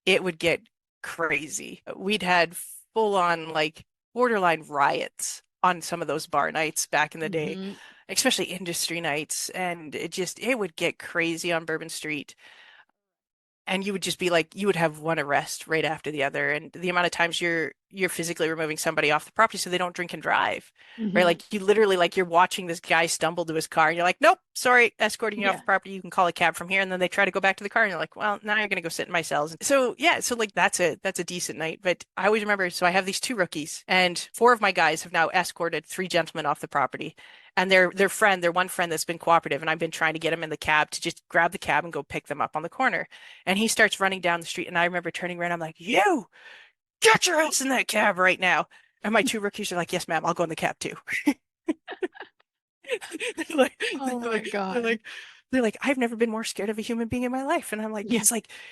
it would get crazy. We'd had full on like borderline riots on some of those bar nights back in the day, Mhm. especially industry nights, and it would get crazy on Bourbon Street. And you would just be like, you would have one arrest right after the other. And the amount of times you're physically removing somebody off the property so they don't drink and drive. Right? Mhm. Like you literally like you're watching this guy stumble to his car and you're like, nope, sorry, escorting you off Yeah. the property. You can call a cab from here. And then they try to go back to the car and you're like, well, now you're gonna go sit in my cells. So yeah, so like that's a decent night. But I always remember, so I have these two rookies and four of my guys have now escorted three gentlemen off the property. And their one friend that's been cooperative, and I've been trying to get him in the cab to just grab the cab and go pick them up on the corner. And he starts running down the street, and I remember turning around. I'm like, "You get your ass in that cab right now!" And my two rookies are like, "Yes, ma'am, I'll go in the cab too." They're like, Oh they're my like, they're God. like, they're like, I've never been more scared of a human being in my life. And I'm like, Yeah.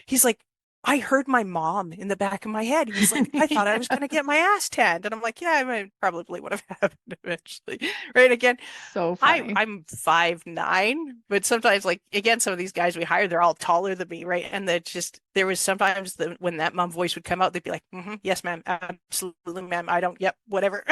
he's like, I heard my mom in the back of my head. He's like, I thought I was gonna get my ass tanned, and I'm like, yeah, I mean, probably would have happened eventually, right? Again, So funny. I'm 5'9", but sometimes like again, some of these guys we hire, they're all taller than me, right? And that just there was sometimes when that mom voice would come out, they'd be like, yes, ma'am, absolutely, ma'am. I don't, yep, whatever.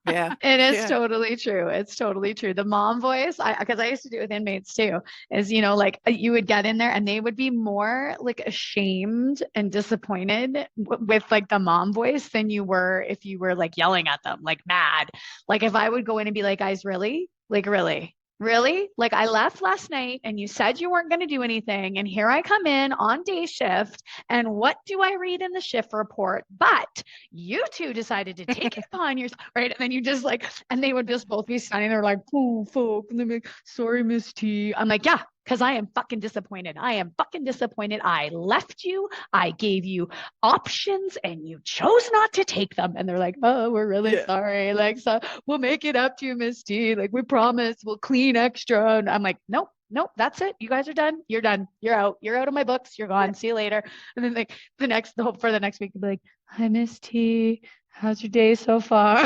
Yeah, It is yeah, totally true. It's totally true. The mom voice, because I used to do it with inmates too, is, like you would get in there and they would be more like ashamed and disappointed with like the mom voice than you were if you were like yelling at them, like mad. Like if I would go in and be like, guys, really? Like, really? Really? Like I left last night and you said you weren't going to do anything. And here I come in on day shift. And what do I read in the shift report? But you two decided to take it upon yourself, right? And then you just like, and they would just both be standing there like, oh, fuck. And they'd be like, sorry, Miss T. I'm like, yeah, because I am fucking disappointed. I am fucking disappointed. I left you. I gave you options and you chose not to take them. And they're like, oh, we're really yeah. sorry. Like, so we'll make it up to you, Miss T. Like, we promise we'll clean extra. And I'm like, nope. Nope, that's it. You guys are done. You're done. You're out. You're out of my books. You're gone. See you later. And then like the hope for the next week to be like, hi, Miss T. How's your day so far?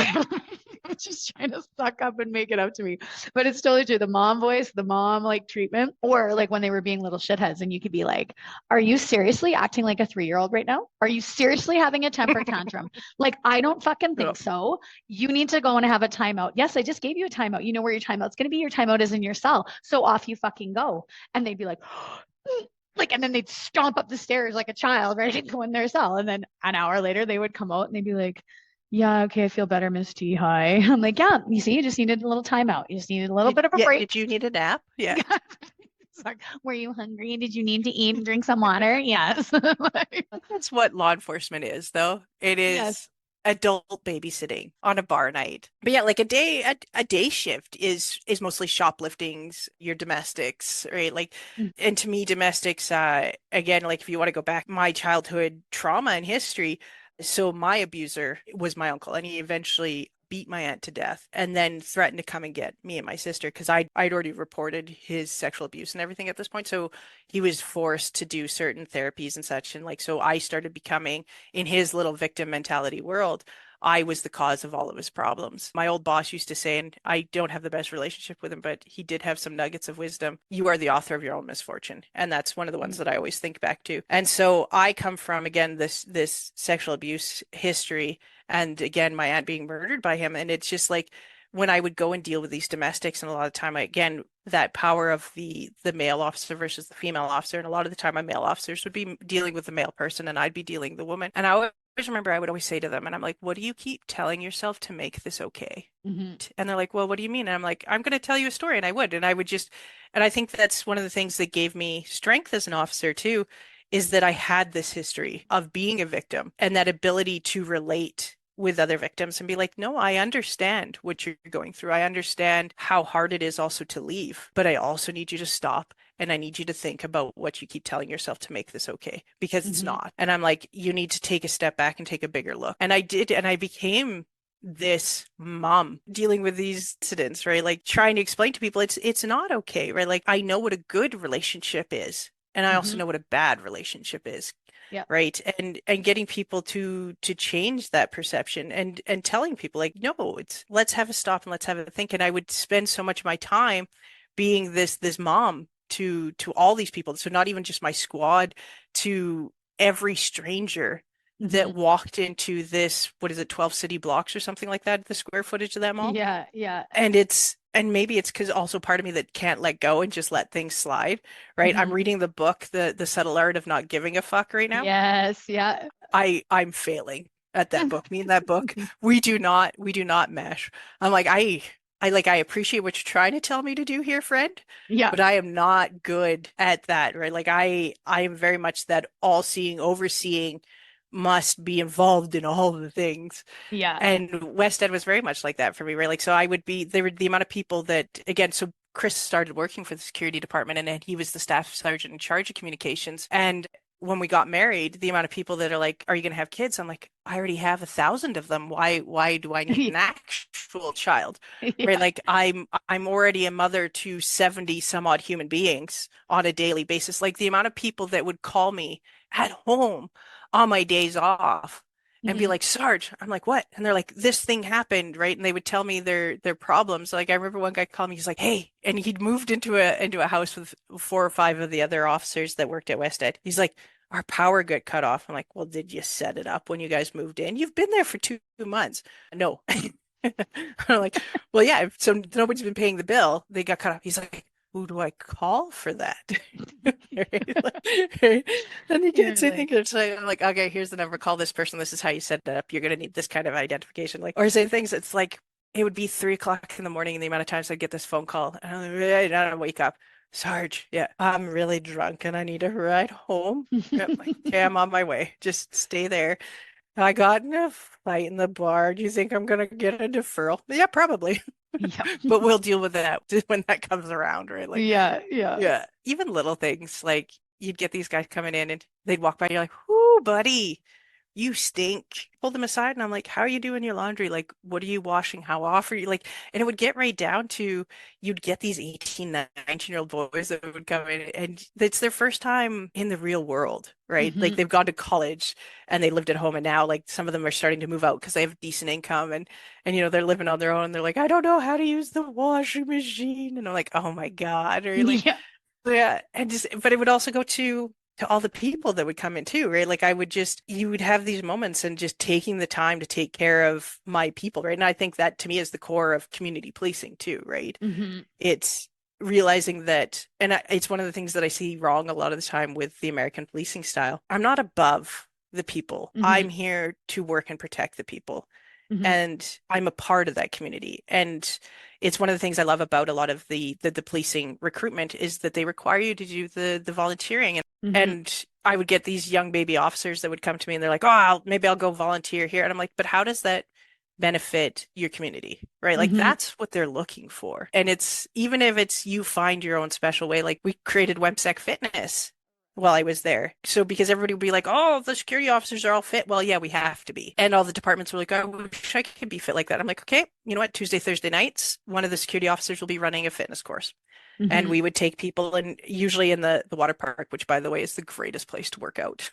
Just trying to suck up and make it up to me. But it's totally true. The mom voice, the mom like treatment, or like when they were being little shitheads, and you could be like, are you seriously acting like a 3-year-old right now? Are you seriously having a temper tantrum? Like, I don't fucking Yeah. think so. You need to go and have a timeout. Yes, I just gave you a timeout. You know where your timeout's going to be. Your timeout is in your cell. So off you fucking go. And they'd be like, like, and then they'd stomp up the stairs like a child, ready to go in their cell. And then an hour later, they would come out and they'd be like, yeah, okay, I feel better, Miss T. Hi. I'm like, yeah, you see, you just needed a little timeout. You just needed a little bit of a Yeah, break. did you need a nap? Yeah. Like, were you hungry? Did you need to eat and drink some water? Yes. Like, That's what law enforcement is, though. It yes. is adult babysitting on a bar night. But yeah, like a day shift is mostly shopliftings, your domestics, right? Like, and to me, domestics, again, like if you want to go back, my childhood trauma and history. So my abuser was my uncle, and he eventually beat my aunt to death and then threatened to come and get me and my sister because I'd already reported his sexual abuse and everything at this point. So he was forced to do certain therapies and such. And like, so I started becoming in his little victim mentality world. I was the cause of all of his problems. My old boss used to say, and I don't have the best relationship with him, but he did have some nuggets of wisdom. You are the author of your own misfortune. And that's one of the ones that I always think back to. And so I come from, again, this sexual abuse history. And again, my aunt being murdered by him. And it's just like when I would go and deal with these domestics, and a lot of time, again, that power of the male officer versus the female officer, and a lot of the time, my male officers would be dealing with the male person, and I'd be dealing with the woman. And I always remember I would always say to them, and I'm like, what do you keep telling yourself to make this okay? Hmm. And they're like, well, what do you mean? And I'm like, I'm going to tell you a story. And I would just, and I think that's one of the things that gave me strength as an officer too, is that I had this history of being a victim and that ability to relate with other victims and be like, no, I understand what you're going through. I understand how hard it is also to leave, but I also need you to stop. And I need you to think about what you keep telling yourself to make this okay, because it's Hmm. not. And I'm like, you need to take a step back and take a bigger look. And I did, and I became this mom dealing with these incidents, right? Like trying to explain to people it's not okay, right? Like I know what a good relationship is, and I also Hmm. know what a bad relationship is, Yeah. right? And getting people to change that perception and telling people like, no, it's let's have a stop and let's have a think. And I would spend so much of my time being this mom to all these people. So not even just my squad, to every stranger that Hmm. walked into this, what is it, 12 city blocks or something like that, the square footage of that mall. Yeah. Yeah. And maybe it's because also part of me that can't let go and just let things slide, right? I'm Hmm. reading the book, The Subtle Art of Not Giving a Fuck right now. Yes. Yeah. I'm failing at that book. Me and that book, we do not mesh. I'm like, I appreciate what you're trying to tell me to do here, friend, Yeah. but I am not good at that, right? Like I am very much that all-seeing, overseeing, must be involved in all the things. Yeah. And West Ed was very much like that for me, right? Like, so I would be, there were the amount of people that, again, so Chris started working for the security department and then he was the staff sergeant in charge of communications. And when we got married, the amount of people that are like, are you going to have kids? I'm like, I already have 1,000 of them. Why do I need an actual child? Right? Yeah. Like I'm already a mother to 70 some odd human beings on a daily basis. Like the amount of people that would call me at home on my days off and be Hmm. like, Sarge, I'm like, what? And they're like, this thing happened, right? And they would tell me their problems. Like I remember one guy called me, he's like, hey, and he'd moved into a house with 4 or 5 of the other officers that worked at West Ed. He's like, our power got cut off. I'm like, well, did you set it up when you guys moved in? You've been there for 2 months. No. I'm like, well, yeah, so nobody's been paying the bill. They got cut off. He's like, who do I call for that? Right? Right? And you can't You're say like, things. It's like, I'm like, okay, here's the number. Call this person. This is how you set it up. You're gonna need this kind of identification. Like, or say things. It's like it would be 3 o'clock in the morning, and the amount of times I'd get this phone call, and I don't wake up. Sarge, yeah, I'm really drunk and I need a ride home. Yep, like, okay, I'm on my way. Just stay there. I got in a fight in the bar. Do you think I'm gonna get a deferral? Yeah, probably. yep. But we'll deal with that when that comes around, right? Like, Yeah. Yeah. yeah, even little things like you'd get these guys coming in and they'd walk by, you're like, "Whoo, buddy, you stink." Pull them aside, and I'm like, "How are you doing your laundry? Like, what are you washing? How often are you like?" And it would get right down to you'd get these 18, 19-year-old boys that would come in, and it's their first time in the real world, right? Like Hmm. they've gone to college and they lived at home, and now like some of them are starting to move out because they have decent income, and they're living on their own. And they're like, "I don't know how to use the washing machine," and I'm like, "Oh my God," or like, Yeah. yeah, and just, but it would also go to all the people that would come in too, right? Like I would just, you would have these moments and just taking the time to take care of my people, right? And I think that to me is the core of community policing too, right? Hmm. It's realizing that, and it's one of the things that I see wrong a lot of the time with the American policing style. I'm not above the people. Hmm. I'm here to work and protect the people, Hmm. and I'm a part of that community. And it's one of the ththings I love about a lot of the policing recruitment is that they require you to do the volunteering. Hmm. And I would get these young baby officers that would come to me and they're like, "Oh, maybe I'll go volunteer here." And I'm like, "But how does that benefit your community?" Right? Like Hmm. that's what they're looking for. And it's even if it's you find your own special way, like we created WEMSEC Fitness while I was there. So because everybody would be like, "Oh, the security officers are all fit." Well, yeah, we have to be. And all the departments were like, "I wish I could be fit like that." I'm like, "Okay, you know what? Tuesday, Thursday nights, one of the security officers will be running a fitness course." And Hmm. we would take people and usually in the water park, which by the way is the greatest place to work out.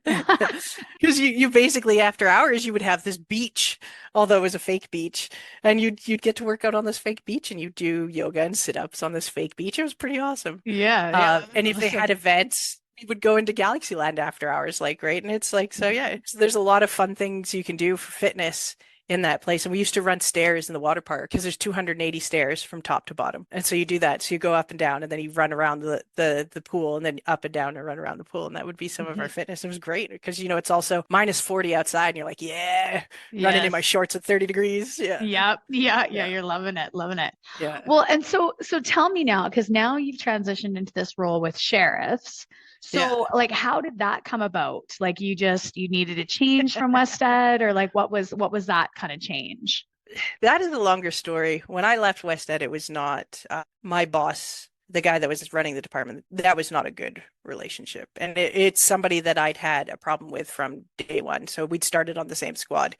Because you basically after hours you would have this beach, although it was a fake beach, and you'd get to work out on this fake beach and you do yoga and sit-ups on this fake beach. It was pretty awesome. Yeah. Yeah. And That's if they had awesome. events, we would go into Galaxyland after hours, like, right? And it's like, so yeah, there's a lot of fun things you can do for fitness in that place. And we used to run stairs in the water park because there's 280 stairs from top to bottom. And so you do that. So you go up and down and then you run around the pool and then up and down and run around the pool. And that would be some of our Mhm. fitness. It was great because, it's also minus 40 outside and you're like, yeah, running in my Yes. shorts at 30 degrees. Yeah. Yep. Yeah. Yeah. Yeah. You're loving it. Loving it. Yeah. Well, and so tell me now, because now you've transitioned into this role with sheriffs. Yeah. So like how did that come about? Like you needed a change from West Ed, or like what was that kind of change? That is a longer story. When I left West Ed, it was not my boss, the guy that was running the department. That was not a good relationship. And it's somebody that I'd had a problem with from day one. So we'd started on the same squad.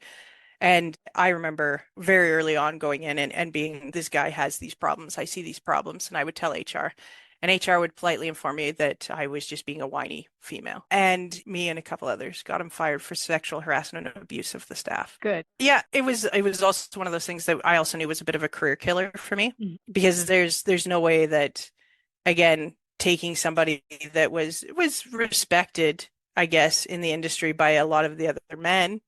And I remember very early on going in and being, this guy has these problems. I see these problems. And I would tell HR. And HR would politely inform me that I was just being a whiny female. And me and a couple others got him fired for sexual harassment and abuse of the staff. Good. Yeah, it was also one of those things that I also knew was a bit of a career killer for me Mhm. because there's no way that, again, taking somebody that was respected, I guess, in the industry by a lot of the other men,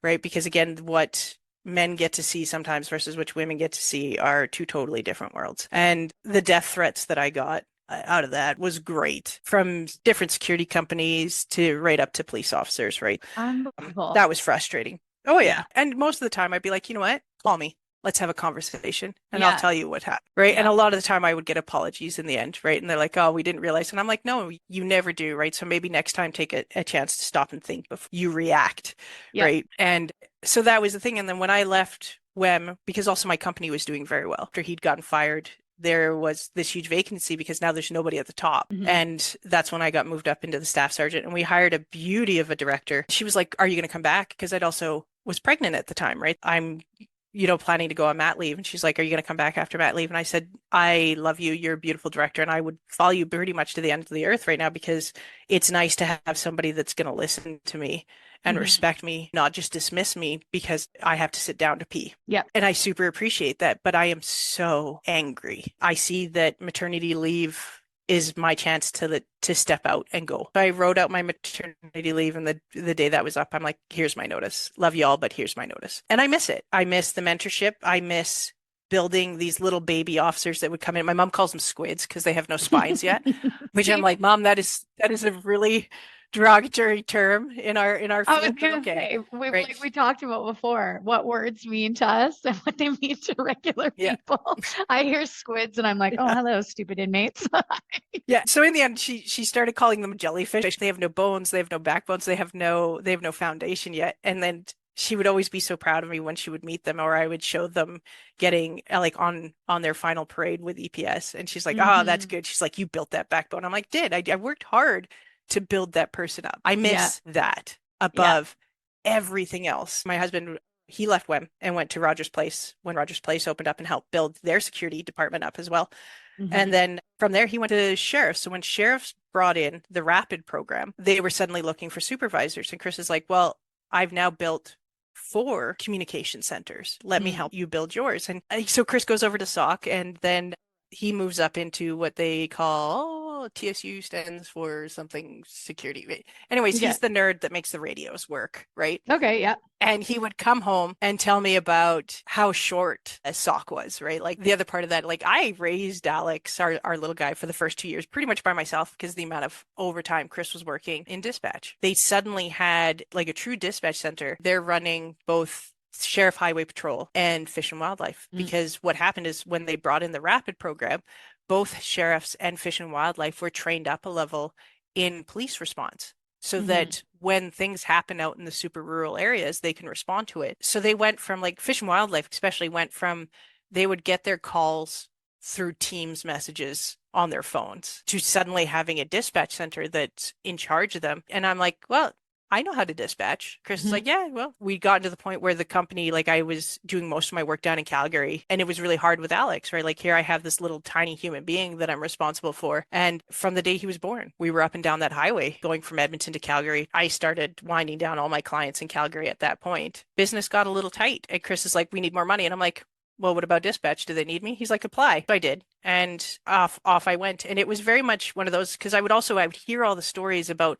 right? Because again, what men get to see sometimes versus which women get to see are two totally different worlds. And the death threats that I got out of that was great from different security companies to right up to police officers, right? Unbelievable. That was frustrating. Oh Yeah. yeah. And most of the time I'd be like, you know what? Call me. Let's have a conversation and I'll Yeah. tell you what happened. Right. And Yeah. a lot of the time I would get apologies in the end. Right. And they're like, oh, we didn't realize. And I'm like, no, you never do. Right. So maybe next time take a chance to stop and think before you react. Yeah. Right. And so that was the thing. And then when I left WEM, because also my company was doing very well after he'd gotten fired, there was this huge vacancy because now there's nobody at the top. Mhm. And that's when I got moved up into the staff sergeant and we hired a beauty of a director. She was like, are you going to come back? Because I'd also was pregnant at the time, right? I'm planning to go on mat leave. And she's like, are you going to come back after mat leave? And I said, I love you. You're a beautiful director. And I would follow you pretty much to the end of the earth right now because it's nice to have somebody that's going to listen to me and Mhm. respect me, not just dismiss me because I have to sit down to pee. Yeah. And I super appreciate that. But I am so angry. I see that maternity leave is my chance to step out and go. So I wrote out my maternity leave and the day that was up, I'm like, here's my notice. Love y'all, but here's my notice. And I miss it. I miss the mentorship. I miss building these little baby officers that would come in. My mom calls them squids because they have no spines yet, which I'm like, Mom, that is a really derogatory term in our I was field, but gonna okay. say, Right. we talked about before what words mean to us and what they mean to regular Yeah. people. I hear squids and I'm like, oh, Yeah. hello, stupid inmates. Yeah. So in the end, she started calling them jellyfish. They have no bones, they have no backbones, they have no foundation yet. And then she would always be so proud of me when she would meet them, or I would show them getting like on their final parade with EPS. And she's like, "Oh, that's Hmm. good." She's like, "You built that backbone." I'm like, "Did I worked hard to build that person up. I Yeah. miss that Yeah. above everything else." My husband, he left WEM and went to Rogers Place when Rogers Place opened up and helped build their security department up as well. And Hmm. then from there, he went to sheriffs. So when sheriffs brought in the rapid program, they were suddenly looking for supervisors. And Chris is like, well, I've now built 4 communication centers. Let me Mm. help you build yours. And so Chris goes over to SOC and then he moves up into what they call TSU stands for something security. Anyways, Yeah. he's the nerd that makes the radios work, right? Okay. Yeah. And he would come home and tell me about how short a sock was, right? Like the other part of that, like I raised Alex, our little guy, for the first 2 years pretty much by myself because the amount of overtime Chris was working in dispatch. They suddenly had like a true dispatch center. They're running both Sheriff Highway Patrol and Fish and Wildlife Mm. because what happened is when they brought in the rapid program, both sheriffs and Fish and Wildlife were trained up a level in police response so Hmm. that when things happen out in the super rural areas, they can respond to it. So they went from like Fish and Wildlife, especially went from they would get their calls through Teams messages on their phones to suddenly having a dispatch center that's in charge of them. And I'm like, well, I know how to dispatch. Chris is Hmm. like, yeah, well, we got to the point where the company, like I was doing most of my work down in Calgary and it was really hard with Alex, right? Like here I have this little tiny human being that I'm responsible for. And from the day he was born, we were up and down that highway going from Edmonton to Calgary. I started winding down all my clients in Calgary at that point. Business got a little tight and Chris is like, we need more money. And I'm like, well, what about dispatch? Do they need me? He's like, apply. So I did. And off I went. And it was very much one of those, because I would hear all the stories about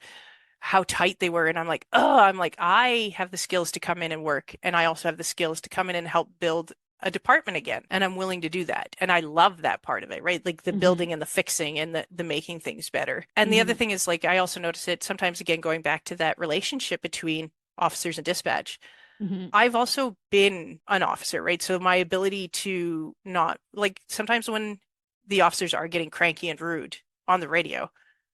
how tight they were. And I'm like, I have the skills to come in and work. And I also have the skills to come in and help build a department again. And I'm willing to do that. And I love that part of it, right? Like the Mhm. building and the fixing and the making things better. And the other Mhm. thing is like, I also notice it sometimes, again, going back to that relationship between officers and dispatch. Mhm. I've also been an officer, right? So my ability to not like sometimes when the officers are getting cranky and rude on the radio,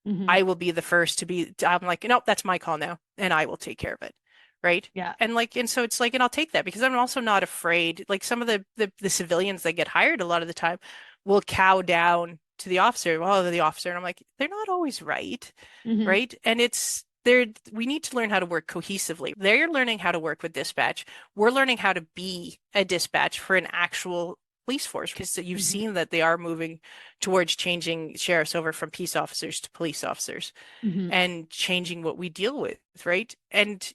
Mhm. I will be the first to be, I'm like, nope, that's my call now, and I will take care of it. Right. Yeah. And so it's like, and I'll take that because I'm also not afraid. Like some of the civilians that get hired a lot of the time will cow down to the officer. Well, they're the officer. And I'm like, they're not always right. Mhm. Right. And it's there, we need to learn how to work cohesively. They're learning how to work with dispatch. We're learning how to be a dispatch for an actual police force because you've Mhm. seen that they are moving towards changing sheriffs over from peace officers to police officers Mhm. and changing what we deal with, right? And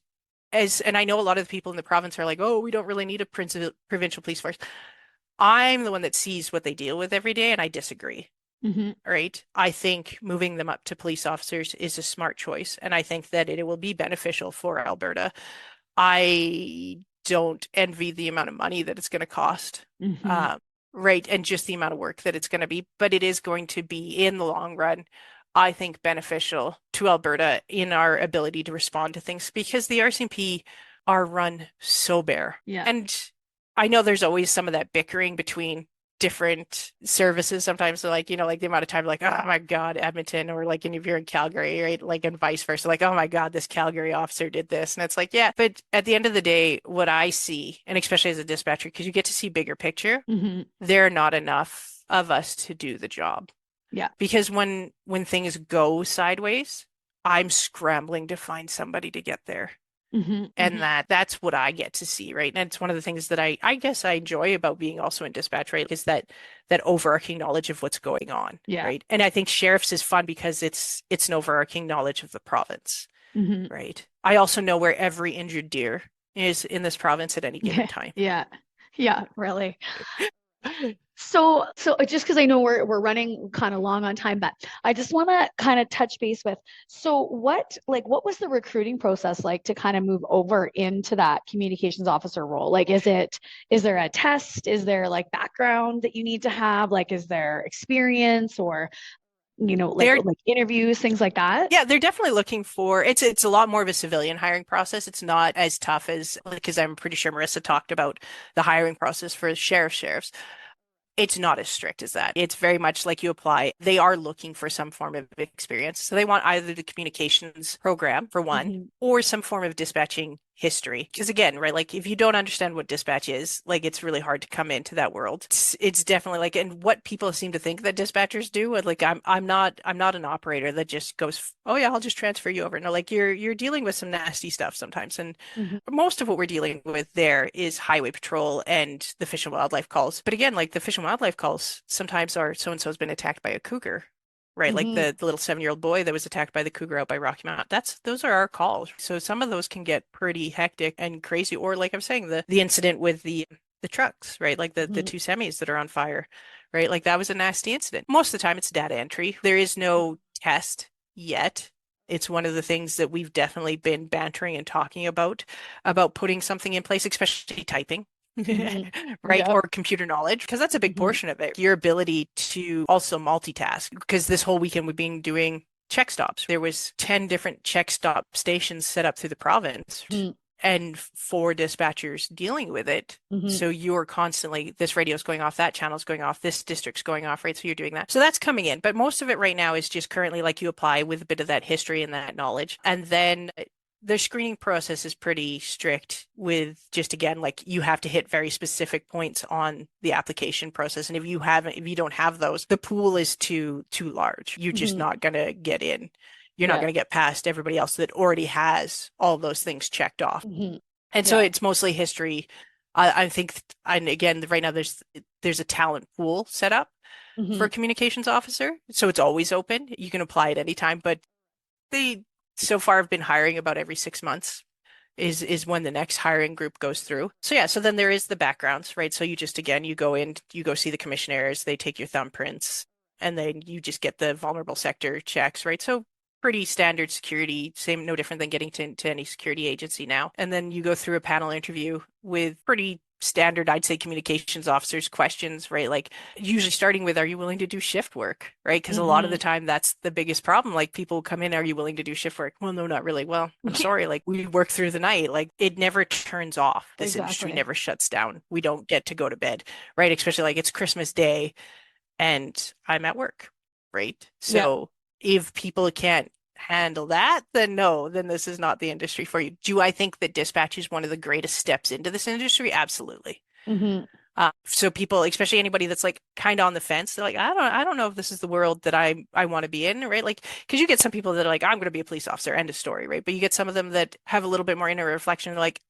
I know a lot of the people in the province are like, oh, we don't really need a provincial police force. I'm the one that sees what they deal with every day, and I disagree. Mhm. Right. I think moving them up to police officers is a smart choice, and I think that it will be beneficial for Alberta. I don't envy the amount of money that it's going to cost. Mhm. Um, right. And just the amount of work that it's going to be, but it is going to be in the long run, I think, beneficial to Alberta in our ability to respond to things because the RCMP are run so bare. Yeah. And I know there's always some of that bickering between different services. Sometimes they're like, like the amount of time, like, oh my God, Edmonton, or like, and if you're in Calgary, right? Like, and vice versa, like, oh my God, this Calgary officer did this. And it's like, yeah, but at the end of the day, what I see, and especially as a dispatcher, because you get to see bigger picture, Mhm. there are not enough of us to do the job. Yeah. Because when things go sideways, I'm scrambling to find somebody to get there. Mhm. And Mhm. that's what I get to see, right? And it's one of the things that I guess I enjoy about being also in dispatch, right? Is that overarching knowledge of what's going on, Yeah. right? And I think sheriffs is fun because it's an overarching knowledge of the province, Mhm. right? I also know where every injured deer is in this province at any given Yeah. time. Yeah. Yeah, really. So just because I know we're running kind of long on time, but I just want to kind of touch base with. So what was the recruiting process like to kind of move over into that communications officer role? Like, is there a test? Is there like background that you need to have? Like, is there experience or They're like interviews, things like that? Yeah, they're definitely looking for it's a lot more of a civilian hiring process. It's not as tough as because I'm pretty sure Marissa talked about the hiring process for sheriffs. It's not as strict as that. It's very much like you apply. They are looking for some form of experience. So they want either the communications program for one, Hmm. or some form of dispatching history. Because again, right, like if you don't understand what dispatch is, like it's really hard to come into that world. It's definitely like, and what people seem to think that dispatchers do, like I'm not an operator that just goes, oh yeah, I'll just transfer you over. No, like you're dealing with some nasty stuff sometimes. And Hmm. most of what we're dealing with there is highway patrol and the fish and wildlife calls. But again, like the fish and wildlife calls sometimes are so and so's been attacked by a cougar, right? Like Hmm. the little 7-year-old boy that was attacked by the cougar out by Rocky Mount. Those are our calls. So some of those can get pretty hectic and crazy. Or like I'm saying, the incident with the trucks, right? Like the Hmm. two semis that are on fire, right? Like that was a nasty incident. Most of the time it's data entry. There is no test yet. It's one of the things that we've definitely been bantering and talking about putting something in place, especially typing. Hmm. Right? Yeah. Or computer knowledge, because that's a big Hmm. portion of it. Your ability to also multitask. Because this whole weekend we've been doing check stops. There was 10 different check stop stations set up through the province and 4 dispatchers dealing with it. Hmm. So you're constantly, this radio's going off, that channel's going off, this district's going off, right? So you're doing that. So that's coming in. But most of it right now is just currently like you apply with a bit of that history and that knowledge. And then their screening process is pretty strict with just again, like you have to hit very specific points on the application process. And if you don't have those, the pool is too large. You're just Hmm. not gonna get in. You're not Yeah. going to get past everybody else that already has all those things checked off. Hmm. And so Yeah. it's mostly history. I think, and again, right now there's a talent pool set up for Hmm. a communications officer, so it's always open. You can apply at any time, but they so far have been hiring about every 6 months is when the next hiring group goes through. So yeah, so then there is the backgrounds, right? So you just again you go in, you go see the commissioners, they take your thumbprints, and then you just get the vulnerable sector checks, right? So pretty standard security, same, no different than getting to any security agency now. And then you go through a panel interview with pretty standard, I'd say, communications officers questions, right? Like usually starting with, are you willing to do shift work, right? Because a lot of the Hmm. time that's the biggest problem. Like people come in, are you willing to do shift work? Well, no, not really. Well, I'm sorry. Like we work through the night. Like it never turns off. This industry Exactly. never shuts down. We don't get to go to bed, right? Especially like it's Christmas Day and I'm at work, right? Yep. So if people can't handle that, then no, then this is not the industry for you. Do I think that dispatch is one of the greatest steps into this industry? Absolutely. Hmm. So people, especially anybody that's like kind of on the fence, they're like, I don't know if this is the world that I want to be in, right? Like, because you get some people that are like, I'm going to be a police officer, end of story, right? But you get some of them that have a little bit more inner reflection, they're like,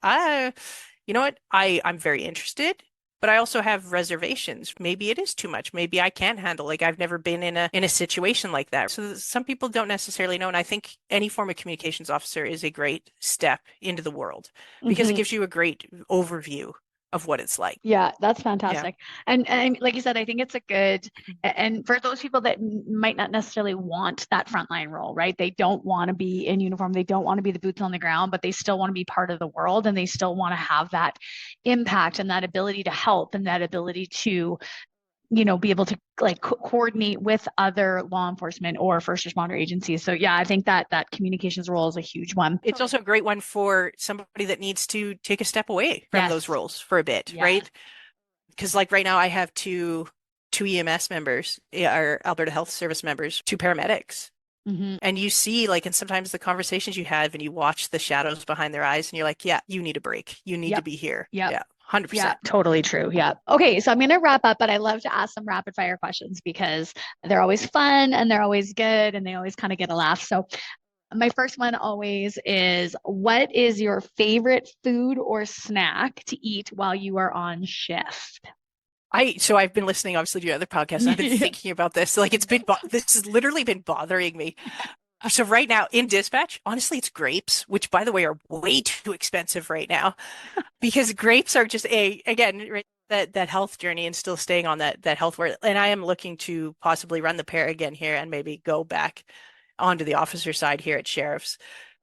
you know what? I'm very interested, but I also have reservations. Maybe it is too much. Maybe I can't handle. Like I've never been in a situation like that. So some people don't necessarily know, and I think any form of communications officer is a great step into the world because it Hmm. gives you a great overview of what it's like. Yeah, that's Yeah. fantastic. And like you said, I think it's a good, and for those people that might not necessarily want that frontline role, right? They don't want to be in uniform, they don't want to be the boots on the ground, but they still want to be part of the world and they still want to have that impact and that ability to help and that ability to, be able to like coordinate with other law enforcement or first responder agencies. So yeah, I think that that communications role is a huge one. It's also a great one for somebody that needs to take a step away from those Yes. roles for a bit, Yes. right? Because like right now I have two EMS members, our Alberta Health Service members, two paramedics. Hmm. And you see like and sometimes the conversations you have and you watch the shadows behind their eyes and you're like, yeah, you need a break. You need to Yep. be here. Yep. Yeah, Yeah, 100%. totally true. Yeah. Okay, so I'm going to wrap up, but I love to ask some rapid fire questions because they're always fun and they're always good and they always kind of get a laugh. So, my first one always is what is your favorite food or snack to eat while you are on shift? So I've been listening obviously to your other podcasts and I've been Yeah. thinking about this. Like this has literally been bothering me. So right now in dispatch, honestly, it's grapes, which by the way are way too expensive right now because grapes are just again, right, that health journey and still staying on that health work. And I am looking to possibly run the pair again here and maybe go back onto the officer side here at Sheriffs.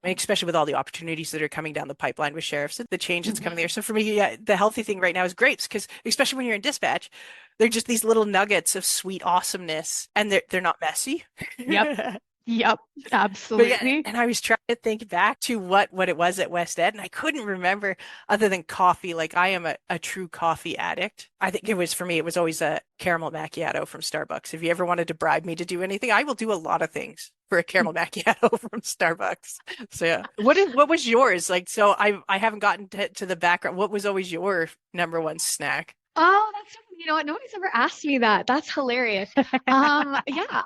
I mean, especially with all the opportunities that are coming down the pipeline with Sheriffs, the change that's coming there. Mhm. So for me, yeah, the healthy thing right now is grapes because especially when you're in dispatch, they're just these little nuggets of sweet awesomeness and they're not messy. Yep. Yep. But yeah, Absolutely. and I was trying to think back to what it was at West Ed, and I couldn't remember other than coffee. Like I am a true coffee addict. I think it was for me, it was always a caramel macchiato from Starbucks. If you ever wanted to bribe me to do anything, I will do a lot of things for a caramel macchiato from Starbucks. So yeah. What was yours? Like so I haven't gotten to the background. What was always your number one snack? Oh, that's you know what? Nobody's ever asked me that. That's hilarious. Yeah,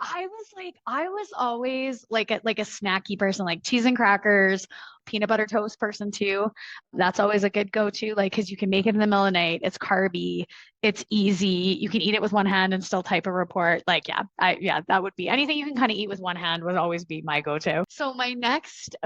I was always like a snacky person, like cheese and crackers, peanut butter toast person too. That's always a good go-to, like because you can make it in the middle of the night. It's carby, it's easy. You can eat it with one hand and still type a report. Like, yeah, that would be anything you can kind of eat with one hand would always be my go-to. So my next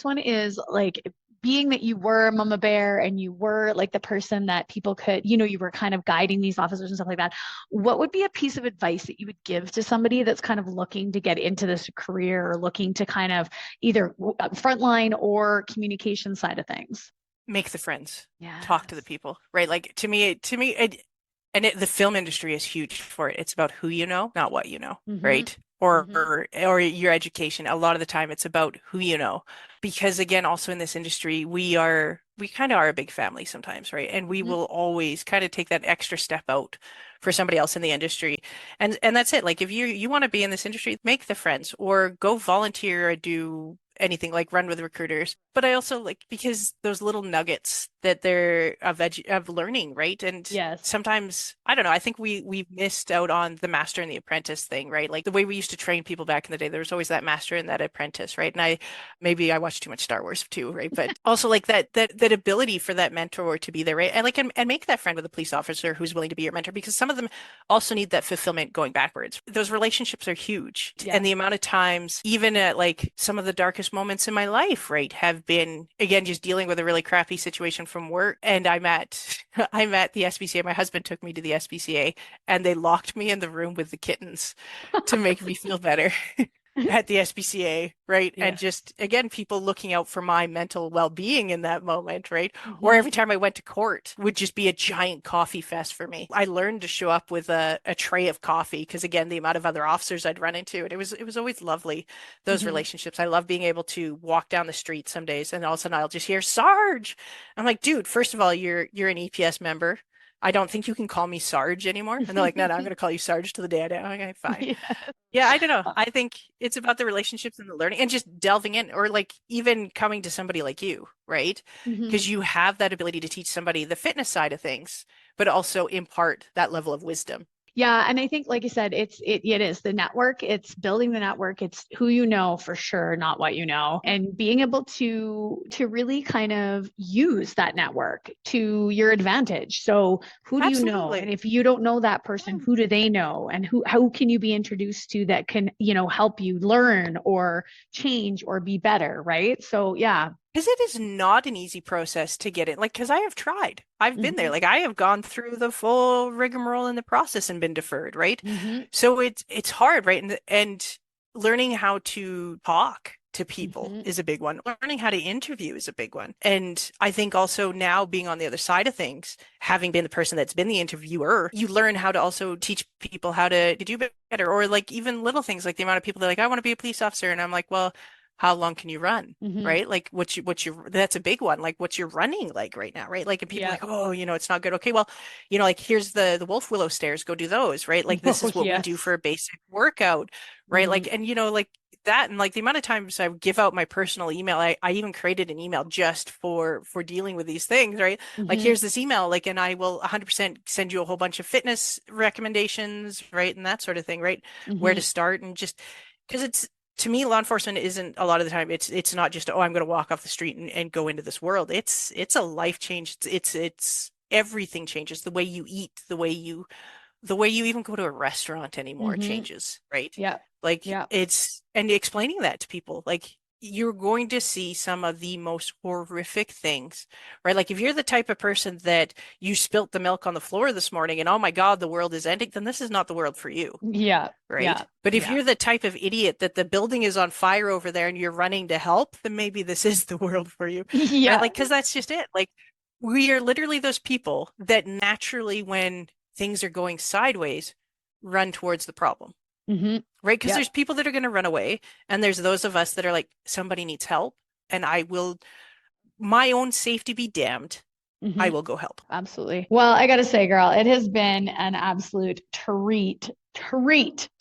one is like being that you were Mama Bear and you were like the person that people could, you were kind of guiding these officers and stuff like that. What would be a piece of advice that you would give to somebody that's kind of looking to get into this career or looking to kind of either frontline or communication side of things? Make the friends, talk to the Yes. people, right? Like the film industry is huge for it. It's about who you know, not what you know, Mm-hmm. right? Mm-hmm. Or your education. A lot of the time, it's about who you know, because again, also in this industry, we kind of are a big family sometimes, right? And we Mm-hmm. will always kind of take that extra step out for somebody else in the industry, and that's it. Like if you want to be in this industry, make the friends or go volunteer or do anything like run with recruiters. But I also like because those little nuggets that they're of learning, right? And Yes. sometimes I don't know, I think we missed out on the master and the apprentice thing, right? Like the way we used to train people back in the day, there was always that master and that apprentice, right? And maybe I watched too much Star Wars too, right? But also like that ability for that mentor to be there, right? And like and make that friend with a police officer who's willing to be your mentor because some of them also need that fulfillment going backwards. Those relationships are huge. And Yes. the amount of times, even at like some of the darkest moments in my life, right, have been again just dealing with a really crappy situation from work. And I'm at I'm at the SPCA. My husband took me to the SPCA and they locked me in the room with the kittens to make me feel better. at the SPCA, right? And Yes. just again, people looking out for my mental well-being in that moment, right? Or Hmm. every time I went to court would just be a giant coffee fest for me. I learned to show up with a tray of coffee because again, the amount of other officers I'd run into, and it was always lovely, those Hmm. relationships. I love being able to walk down the street some days and all of a sudden I'll just hear Sarge. I'm like, dude, first of all, you're an EPS member. I don't think you can call me Sarge anymore. And they're like, no, no, I'm going to call you Sarge till the day I die. Okay, fine. Yeah. Yeah, I don't know. I think it's about the relationships and the learning and just delving in or like even coming to somebody like you, right? Hmm. Because you have that ability to teach somebody the fitness side of things, but also impart that level of wisdom. Yeah, and I think, like you said, it is the network. It's building the network. It's who you know for sure, not what you know, and being able to really kind of use that network to your advantage. So, who do you know? And Absolutely. if you don't know that person, Yeah. who do they know? And who can you be introduced to that can, help you learn or change or be better, right? So, yeah. Because it is not an easy process to get it. Like, because I have tried. I've been there. Hmm. Like, I have gone through the full rigmarole in the process and been deferred, right? Hmm. So it's hard, right? And learning how to talk to people Hmm. is a big one. Learning how to interview is a big one. And I think also now being on the other side of things, having been the person that's been the interviewer, you learn how to also teach people how to do better. Or like even little things like the amount of people that are like, I want to be a police officer. And I'm like, well, how long can you run? Hmm. Right? Like that's a big one. Like what's your running like right now, right? Like and people are Yeah. like, oh, it's not good. Okay, well, like here's the Wolf Willow stairs, go do those, right? Like this Oh, is what we do yes. for a basic workout, right? Hmm. Like and like that and like the amount of times I would give out my personal email, I even created an email just for dealing with these things, right? Like Hmm. here's this email, like and I will 100% send you a whole bunch of fitness recommendations, right? And that sort of thing, right? Where to Hmm. start and just because it's to me, law enforcement isn't a lot of the time. It's not just I'm going to walk off the street and go into this world. It's a life change. It's everything changes. The way you eat, the way you even go to a restaurant anymore Hmm. changes, right? Yeah. Like Yeah. it's and explaining that to people, like you're going to see some of the most horrific things, right? Like if you're the type of person that you spilt the milk on the floor this morning and oh my God, the world is ending, then this is not the world for you. Yeah. Yeah. Right? But if Yeah. you're the type of idiot that the building is on fire over there and you're running to help, then maybe this is the world for you. Right? Yeah. Like, because that's just it. Like, we are literally those people that naturally, when things are going sideways, run towards the problem. Hmm. Right? Because Yeah. there's people that are going to run away, and there's those of us that are like, somebody needs help, and I will, my own safety be damned, Hmm. I will go help. Absolutely. Well, I gotta say, girl, it has been an absolute treat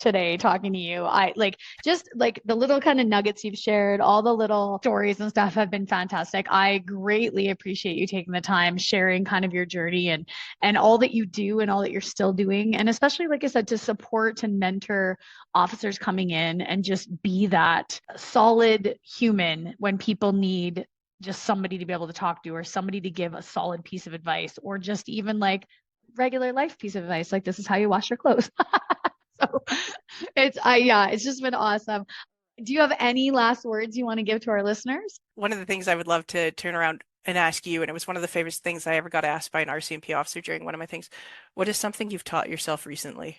today talking to you. I like just like the little kind of nuggets you've shared, all the little stories and stuff have been fantastic. I greatly appreciate you taking the time, sharing kind of your journey and all that you do and all that you're still doing. And especially, like I said, to support and mentor officers coming in and just be that solid human when people need just somebody to be able to talk to or somebody to give a solid piece of advice or just even like regular life piece of advice like this is how you wash your clothes. So it's just been awesome. Do you have any last words you want to give to our listeners? One of the things I would love to turn around and ask you, and it was one of the favorite things I ever got asked by an RCMP officer during one of my things, what is something you've taught yourself recently?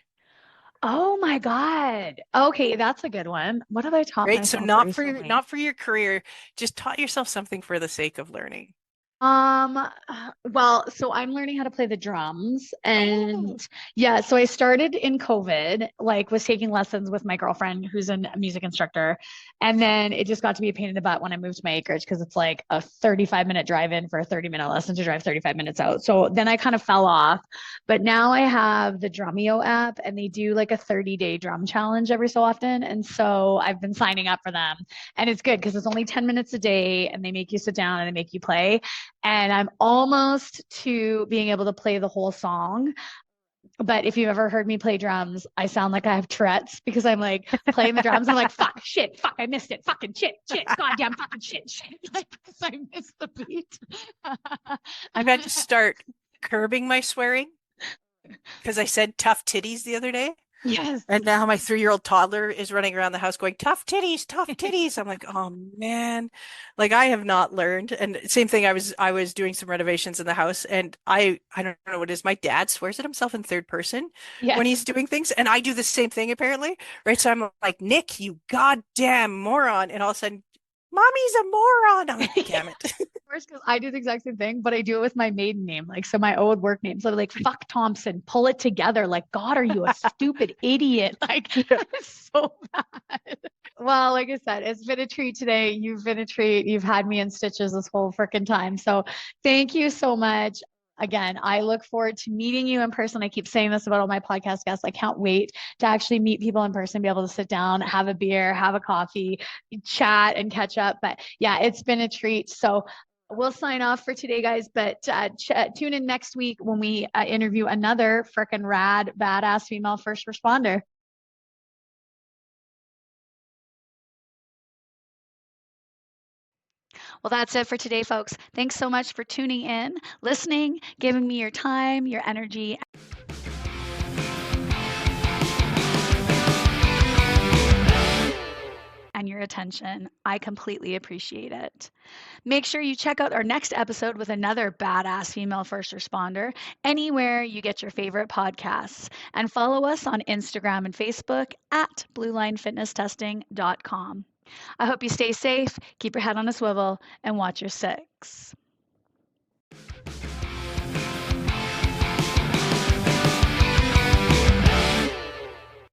Oh my God. Okay, that's a good one. What have I taught Right? So myself not for your, recently? not for your career, just taught yourself something for the sake of learning. Um, well, so I'm learning how to play the drums Oh, and yeah, so I started in COVID, like was taking lessons with my girlfriend who's a music instructor. And then it just got to be a pain in the butt when I moved to my acreage because it's like a 35-minute drive in for a 30-minute lesson to drive 35 minutes out. So then I kind of fell off. But now I have the Drumeo app and they do like a 30-day drum challenge every so often. And so I've been signing up for them. And it's good because it's only 10 minutes a day and they make you sit down and they make you play and I'm almost to being able to play the whole song. But if you've ever heard me play drums, I sound like I have Tourette's because I'm like playing the drums. I'm like, fuck, shit, fuck, I missed it. Fucking shit, shit, goddamn, fucking shit, shit. Like, because I missed the beat. I've had to start curbing my swearing because I said tough titties the other day. Yes. And now my 3-year-old toddler is running around the house going, tough titties, tough titties. I'm like, oh man. Like I have not learned. And same thing, I was doing some renovations in the house and I don't know what it is. My dad swears at himself in third person when Yes. he's doing things. And I do the same thing apparently. Right. So I'm like, Nick, you goddamn moron. And all of a sudden, mommy's a moron. I'm like, damn it. Worse because I do the exact same thing, but I do it with my maiden name, like so my old work name. So like fuck Thompson, pull it together. Like, God, are you a stupid idiot? Like Yeah. it's so bad. Well, like I said, it's been a treat today. You've been a treat. You've had me in stitches this whole freaking time. So thank you so much. Again, I look forward to meeting you in person. I keep saying this about all my podcast guests. I can't wait to actually meet people in person, be able to sit down, have a beer, have a coffee, chat, and catch up. But yeah, it's been a treat. So we'll sign off for today, guys. But tune in next week when we interview another freaking rad, badass female first responder. Well, that's it for today, folks. Thanks so much for tuning in, listening, giving me your time, your energy, and your attention. I completely appreciate it. Make sure you check out our next episode with another badass female first responder anywhere you get your favorite podcasts. And follow us on Instagram and Facebook at bluelinefitnesstesting.com. I hope you stay safe, keep your head on a swivel, and watch your six.